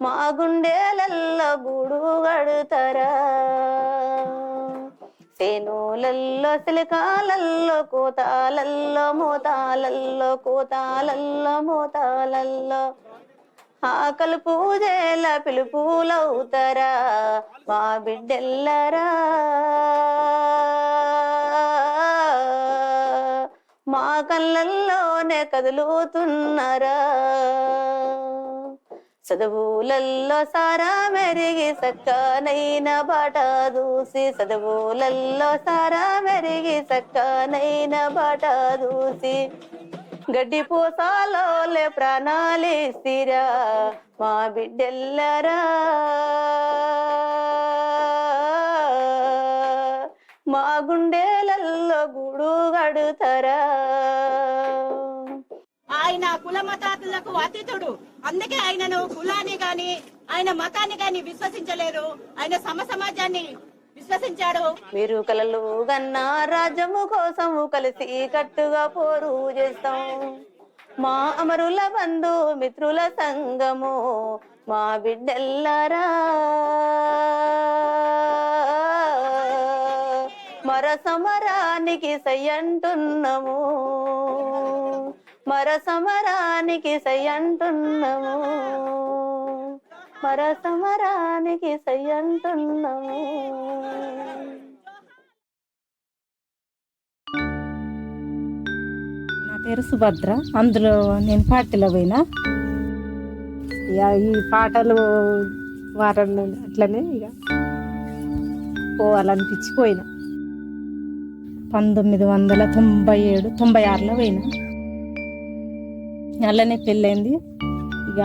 మా గుండెలల్లో గూడు గడుతారా సేనులల్లో సిలకాలల్లో కోతాలల్లో మోతాలల్లో కోతాలల్లో మోతాలల్లో ఆకలి పూజల పిలుపులవుతారా మా బిడ్డెల్లరా మా కళ్ళల్లోనే కదులుతున్నారా చదువులల్లో సారా మెరిగి సక్కనైన బాట దూసి చదువులల్లో సారా మెరిగి సక్కనైన బాట దూసి గడ్డి పూసాలోలే ప్రాణాలిసిరా మా బిడ్డెల్లరా మా గుండెలల్లో గూడు గడుతారా ఆయన కుల మతాలకు అతీతుడు. అందుకే ఆయనను కులాన్ని గాని ఆయన మతాన్ని గాని విశ్వసించలేరు. ఆయన సమాజాన్ని విశ్వసించాడు. మీరు కలలు గన్నా రాజ్యము కోసము కలిసి కట్టుగా పోరు చేస్తాం. మా అమరుల బంధు మిత్రుల సంగము మా బిడ్డెల్లరా మర సమరానికి సయ్యంటున్నాము మర సమరానికి సయ్యంటున్నాము మర సమరానికి సయ్యంటున్నాము. నా పేరు సుభద్ర. అందులో నేను పార్టీలో పోయినా. ఇక ఈ పాటలు వారంలో అట్లనే ఇక పోవాలనిపించిపోయినా. 1997-96లో పోయినా. అలానే పెళ్ళైంది. ఇక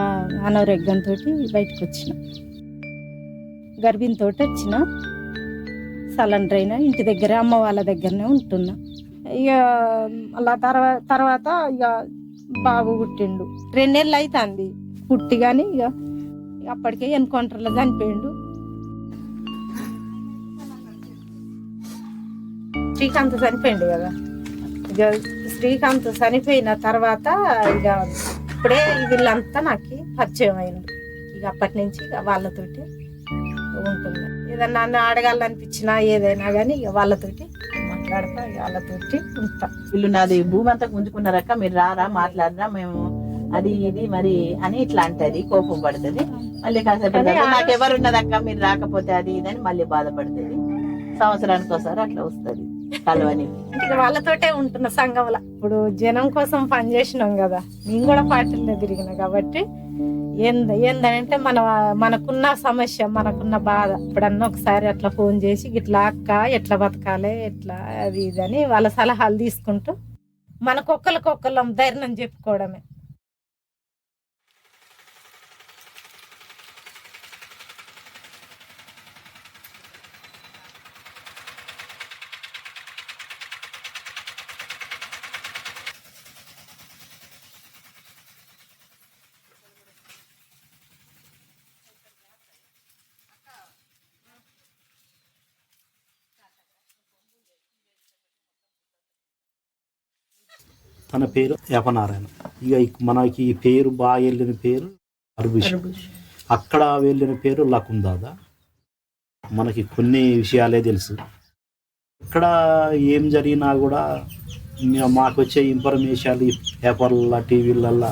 అనారోగ్యంతో బయటకు వచ్చిన. గర్భిణితో వచ్చిన. సలెండర్ అయినా ఇంటి దగ్గర అమ్మ వాళ్ళ దగ్గరనే ఉంటున్నా. ఇక అలా తర్వాత ఇక బాబు పుట్టిండు. 2 నెలలు అవుతుంది పుట్టి. కానీ ఇక అప్పటికే ఎన్కౌంటర్లో చనిపోయిండు. శ్రీకాంత్ చనిపోయిండు కదా. ఇక శ్రీకాంత్ చనిపోయిన తర్వాత ఇక ఇప్పుడే వీళ్ళంతా నాకు పరిచయం అయింది. ఇక అప్పటి నుంచి ఇక వాళ్ళతోటి ఉంటున్నా. ఏదన్నా నన్ను అడగాలనిపించినా ఏదైనా కానీ ఇక వాళ్ళతోటి మాట్లాడతా. ఇక వాళ్ళతోటి ఉంటా. వీళ్ళు నాది భూమి అంతా గుంజుకున్నారక్క, మీరు రారా మాట్లాడరా, మేము అది ఇది మరి అని ఇట్లా అంటది, కోపం పడుతుంది. మళ్ళీ కాసేపు నాకు ఎవరు ఉన్నదక్క మీరు రాకపోతే అది ఇది అని మళ్ళీ బాధపడుతుంది. సంవత్సరానికి ఒకసారి అట్లా వస్తుంది కలవని. ఇక వాళ్ళతోటే ఉంటున్న సంఘంలో. ఇప్పుడు జనం కోసం పనిచేసినాం కదా, నేను కూడా పార్టీలో తిరిగిన కాబట్టి ఏందంటే మనకున్న సమస్య, మనకున్న బాధ ఇప్పుడన్నా ఒకసారి అట్లా ఫోన్ చేసి ఇట్లా అక్క ఎట్లా బతకాలి ఎట్లా అది ఇది అని వాళ్ళ సలహాలు తీసుకుంటూ మనకొక్కరికొక్కళ్ళం ధైర్యం చెప్పుకోవడమే. తన పేరు యపనారాయణ. ఇక మనకి ఈ పేరు బాగా వెళ్ళిన పేరు అర్బుష్. అక్కడ వెళ్ళిన పేరు లకుందాదా. మనకి కొన్ని విషయాలే తెలుసు. ఇక్కడ ఏం జరిగినా కూడా మాకు వచ్చే ఇన్ఫర్మేషన్ పేపర్ల టీవీలల్లో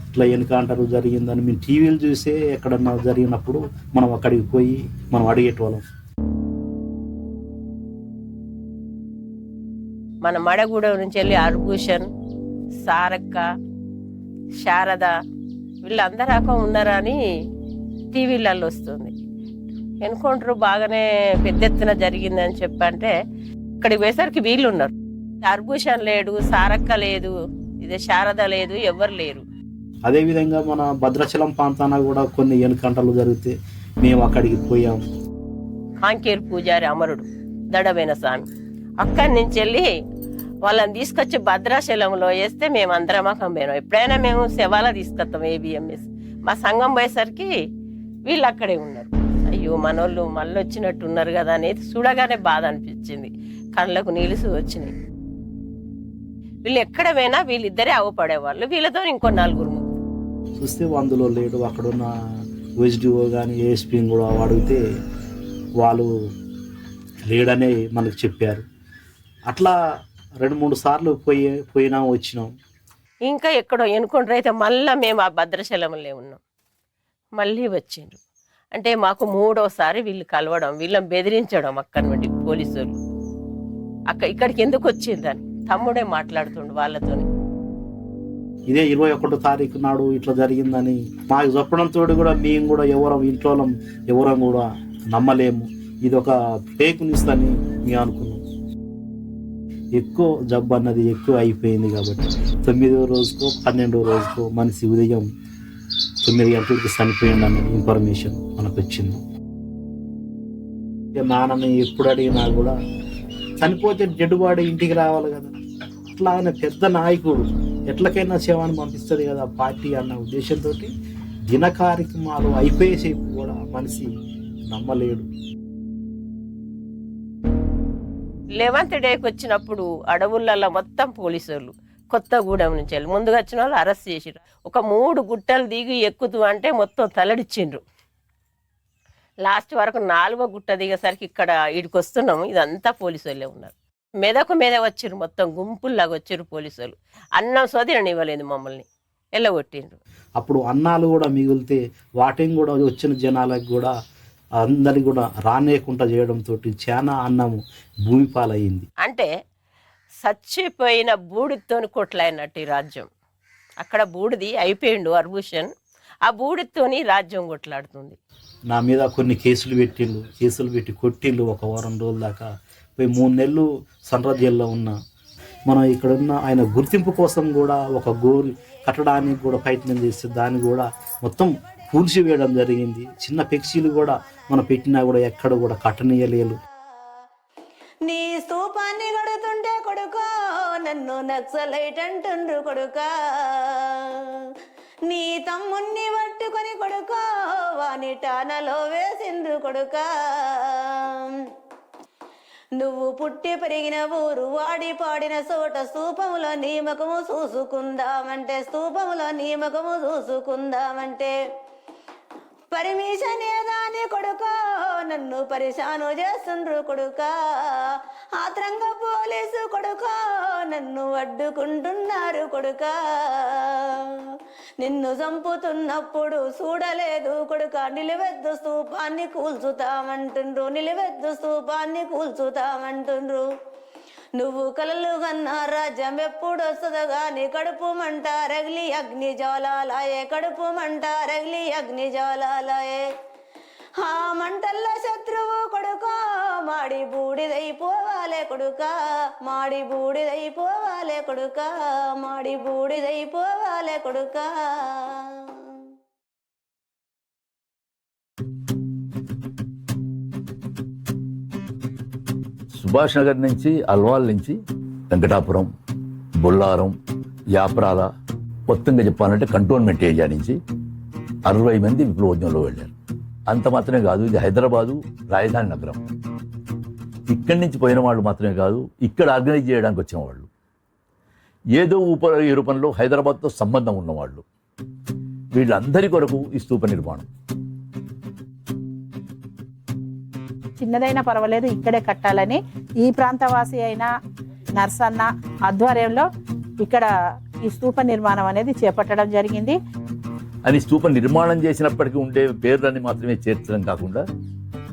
ఇట్లా ఎన్కౌంటర్ జరిగిందని మేము టీవీలు చూసే ఎక్కడన్నా జరిగినప్పుడు మనం అక్కడికి పోయి మనం అడిగేటోళ్ళం. మన మడగూడెం నుంచి వెళ్ళి అర్భూషణ్, సారక్క, శారద వీళ్ళందరాక ఉన్నారని టీవీలలో వస్తుంది. ఎన్కౌంటర్ బాగానే పెద్ద ఎత్తున జరిగిందని చెప్పంటే ఇక్కడికి పోయేసరికి వీళ్ళు ఉన్నారు. అర్భూషణ్ లేడు, సారక్క లేదు, ఇదే శారద లేదు, ఎవరు లేరు. అదేవిధంగా మన భద్రాచలం ప్రాంతాన కూడా కొన్ని ఎన్కౌంటర్లు జరిగితే మేము అక్కడికి పోయాం. కాంకేరు పూజారి అమరుడు దడవైన స్వామి. అక్కడి నుంచి వెళ్ళి వాళ్ళని తీసుకొచ్చి భద్రాచలంలో వేస్తే మేము అందరం పోయినాం. ఎప్పుడైనా మేము శవాల తీసుకొస్తాం ABMS. మా సంఘం పోయేసరికి వీళ్ళు అక్కడే ఉన్నారు. అయ్యో మనోళ్ళు మళ్ళీ వచ్చినట్టు ఉన్నారు కదా అనేది చూడగానే బాధ అనిపించింది, కళ్ళకు నీళ్ళు వచ్చినాయి. వీళ్ళు ఎక్కడ పోయినా వీళ్ళిద్దరే అవపడేవాళ్ళు, వీళ్ళతో ఇంకో 4 చూస్తే అందులో లేడు. అక్కడున్న OSDO కానీ ASP కూడా అడిగితే వాళ్ళు లేడనే మనకు చెప్పారు. అట్లా 2-3 సార్లు పోయినాం వచ్చినాం. ఇంకా ఎక్కడో ఎనుకుంటారు. అయితే మళ్ళీ మేము ఆ భద్రాచలంలో ఉన్నాం. మళ్ళీ వచ్చిండ్రు అంటే మాకు 3వసారి వీళ్ళు కలవడం, వీళ్ళని బెదిరించడం అక్కడి నుండి పోలీసులు. ఇక్కడికి ఎందుకు వచ్చిందని తమ్ముడే మాట్లాడుతుండు వాళ్ళతో. ఇదే 21వ తారీఖు నాడు ఇట్లా జరిగిందని మాకు చెప్పడంతో కూడా మేము కూడా ఇంట్లో ఎవరం కూడా నమ్మలేము. ఇది ఒక ఫేక్ న్యూస్ అని మేము అనుకున్నాం. ఎక్కువ జబ్బు అన్నది ఎక్కువ అయిపోయింది కాబట్టి 9వ రోజుకో 12వ రోజుకో మనిషి ఉదయం 9 గంటలకి చనిపోయిందన్న ఇన్ఫర్మేషన్ మనకు వచ్చింది. నాన్నని ఎప్పుడు అడిగినా కూడా చనిపోతే డెడ్ బాడీ ఇంటికి రావాలి కదా, అట్లా ఆయన పెద్ద నాయకుడు ఎట్లకైనా శవాన్ని పంపిస్తుంది కదా పార్టీ అన్న ఉద్దేశంతో దిన కార్యక్రమాలు అయిపోయేసేపు కూడా మనిషి నమ్మలేడు. 11th డేకి వచ్చినప్పుడు అడవులలో మొత్తం పోలీసులు కొత్తగూడెం నుంచి వెళ్ళి ముందుగా వచ్చిన వాళ్ళు అరెస్ట్ చేసిర్రు. ఒక 3 గుట్టలు దిగి ఎక్కుతూ అంటే మొత్తం తలడిచ్చిండ్రు. లాస్ట్ వరకు 4వ గుట్ట దిగేసరికి ఇక్కడ ఇడికి వస్తున్నాము, ఇదంతా పోలీసు వాళ్ళే ఉన్నారు. మెదకు మీద వచ్చిర్రు, మొత్తం గుంపుల్లాగా వచ్చిర్రు పోలీసులు. అన్నం సోదరనివ్వలేదు, మమ్మల్ని వెళ్ళగొట్టిండ్రు. అప్పుడు అన్నాలు కూడా మిగిలితే వాటిని కూడా వచ్చిన జనాలకు కూడా అందరికి కూడా రానేయకుండా చేయడంతో చాలా అన్నము భూమి పాలయ్యింది. అంటే చచ్చిపోయిన బూడితోని కొట్లాడినట్టు ఈ రాజ్యం. అక్కడ బూడిది అయిపోయిండు అర్భూషన్, ఆ బూడితోని రాజ్యం కొట్లాడుతుంది. నా మీద కొన్ని కేసులు పెట్టి కొట్టిళ్ళు. ఒక వారం రోజుల దాకా పోయి 3 నెలలు సన్రాజ్ జైల్లో ఉన్నా. మనం ఇక్కడున్న ఆయన గుర్తింపు కోసం కూడా ఒక గోల్ కట్టడానికి కూడా ప్రయత్నం చేస్తే దాన్ని కూడా మొత్తం కూల్చివేయడం జరిగింది. చిన్న పెక్సీలు కూడా మనం పెట్టినా కూడా ఎక్కడ కూడా కట్టనీయలేదు. నీ స్తూపాన్ని కడుతుంటే కొడుకో నన్ను నక్సలైట్ అంటుండ్రు కొడుకా, నీ తమ్ముణ్ణి పట్టుకొని కొడుకో వాని టానలో వేసిండ్రు కొడుకా, నువ్వు పుట్టి పెరిగిన ఊరు వాడి పాడిన చోట స్తూపములో నియమకము చూసుకుందామంటే పర్మిషన్ ఏదాని కొడుకో నన్ను పరిశాను చేస్తుండ్రు కొడుకా, ఆత్రంగ పోలీసు కొడుకో నన్ను అడ్డుకుంటున్నారు కొడుకా, నిన్ను చంపుతున్నప్పుడు చూడలేదు కొడుకా, నిలవెద్దు స్తూపాన్ని కూల్చుతామంటుండ్రు. నువ్వు కలలు కన్నా రాజ్యం ఎప్పుడు వస్తుందో గాని కడుపు మంట రగిలి అగ్ని జ్వాలాలయే, ఆ మంటల్లో శత్రువు కొడుకా మాడి బూడిదైపోవాలే కొడుకా. సుభాష్ నగర్ నుంచి, అల్వాల్ నుంచి వెంకటాపురం, బొల్లారం, యాప్రాల, మొత్తంగా చెప్పాలంటే కంటోన్మెంట్ ఏరియా నుంచి 60 మంది విప్లవోద్యమంలో వెళ్ళారు. అంత మాత్రమే కాదు, ఇది హైదరాబాదు రాజధాని నగరం. ఇక్కడి నుంచి పోయిన వాళ్ళు మాత్రమే కాదు, ఇక్కడ ఆర్గనైజ్ చేయడానికి వచ్చిన వాళ్ళు, ఏదో ఈ రూపంలో హైదరాబాద్తో సంబంధం ఉన్నవాళ్ళు, వీళ్ళందరి కొరకు ఈ స్తూప నిర్మాణం. చిన్నదైనా పర్వాలేదు ఇక్కడే కట్టాలని ఈ ప్రాంతవాసి అయిన నర్సన్న ఆధ్వర్యంలో ఇక్కడ ఈ స్తూప నిర్మాణం అనేది చేపట్టడం జరిగింది. అని స్తూప నిర్మాణం చేసినప్పటికీ ఉండే పేర్లని మాత్రమే చేర్చడం కాకుండా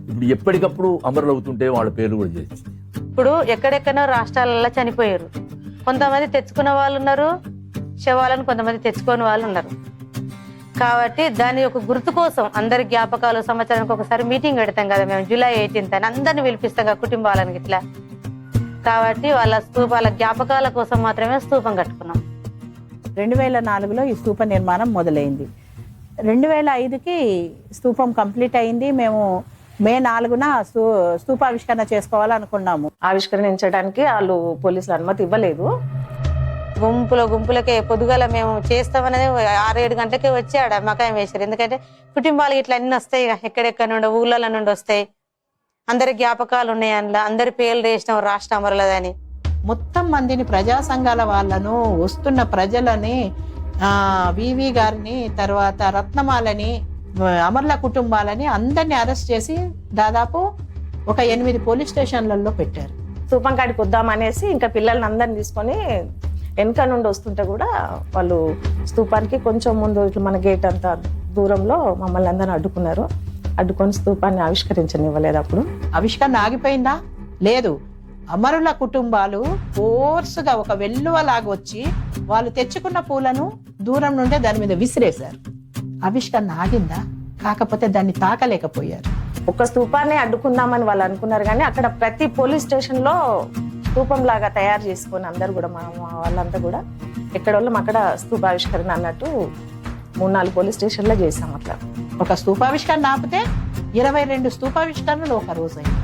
ఇప్పుడు ఎప్పటికప్పుడు అమరులవుతుంటే వాళ్ళ పేర్లు కూడా చేసి ఇప్పుడు ఎక్కడెక్కడో రాష్ట్రాలలో చనిపోయారు. కొంతమంది తెచ్చుకున్న వాళ్ళు ఉన్నారు, శవాలను కొంతమంది తెచ్చుకోని వాళ్ళు ఉన్నారు. కాబట్టి దాని యొక్క గుర్తు కోసం అందరి జ్ఞాపకాలు సంవత్సరానికి ఒకసారి మీటింగ్ పెడతాం కదా మేము, July 18th అని అందరిని పిలిపిస్తాం కదా కుటుంబాలను ఇట్లా. కాబట్టి వాళ్ళ స్తూపాల జ్ఞాపకాల కోసం మాత్రమే స్తూపం కట్టుకున్నాం. 2004లో ఈ స్తూప నిర్మాణం మొదలైంది. 2005కి స్తూపం కంప్లీట్ అయింది. మేము మే 4న స్తూపావిష్కరణ చేసుకోవాలనుకున్నాము. ఆవిష్కరించడానికి వాళ్ళు పోలీసులు అనుమతి ఇవ్వలేదు. గుంపులకే పొద్దుగల మేము చేస్తామనేది 6-7 గంటలకే వచ్చి ఆడ మకాయం వేశారు. ఎందుకంటే కుటుంబాలు ఇట్లా అన్ని వస్తాయి, ఎక్కడెక్కడ నుండి ఊళ్ళ నుండి వస్తాయి, అందరి జ్ఞాపకాలు ఉన్నాయి, అందులో అందరి పేర్లు వేసినాం రాష్ట్ర అమరులదని. మొత్తం మందిని ప్రజా సంఘాల వాళ్ళను, వస్తున్న ప్రజలని, వివి గారిని, తర్వాత రత్నమాలని, అమరుల కుటుంబాలని అందరినీ అరెస్ట్ చేసి దాదాపు ఒక 8 పోలీస్ స్టేషన్లలో పెట్టారు. స్తూపం కాడికి వద్దామనేసి ఇంకా పిల్లల్ని అందరిని తీసుకొని వెనక నుండి వస్తుంటే కూడా వాళ్ళు స్తూపానికి కొంచెం ముందు ఇట్లా మన గేట్ అంతా దూరంలో మమ్మల్ని అందరిని అడ్డుకున్నారు. అడ్డుకొని స్తూపాన్ని ఆవిష్కరించనివ్వలేదు. అప్పుడు ఆవిష్కరణ ఆగిపోయిందా? లేదు. అమరుల కుటుంబాలు ఫోర్స్గా ఒక వెల్లువలాగా వచ్చి వాళ్ళు తెచ్చుకున్న పూలను దూరం నుండే దాని మీద విసిరేశారు. ఆవిష్కరణ ఆగిందా? కాకపోతే దాన్ని తాకలేకపోయారు. ఒక స్తూపాన్ని అడ్డుకుందామని వాళ్ళు అనుకున్నారు, కానీ అక్కడ ప్రతి పోలీస్ స్టేషన్లో స్తూపం లాగా తయారు చేసుకొని అందరు కూడా మా వాళ్ళంతా కూడా ఎక్కడ వాళ్ళం అక్కడ స్తూపావిష్కరణ అన్నట్టు 3-4 పోలీస్ స్టేషన్లో చేసాం. అట్లా ఒక స్తూపావిష్కరణ ఆపితే 22 స్తూపావిష్కరణలు ఒక రోజు అయింది.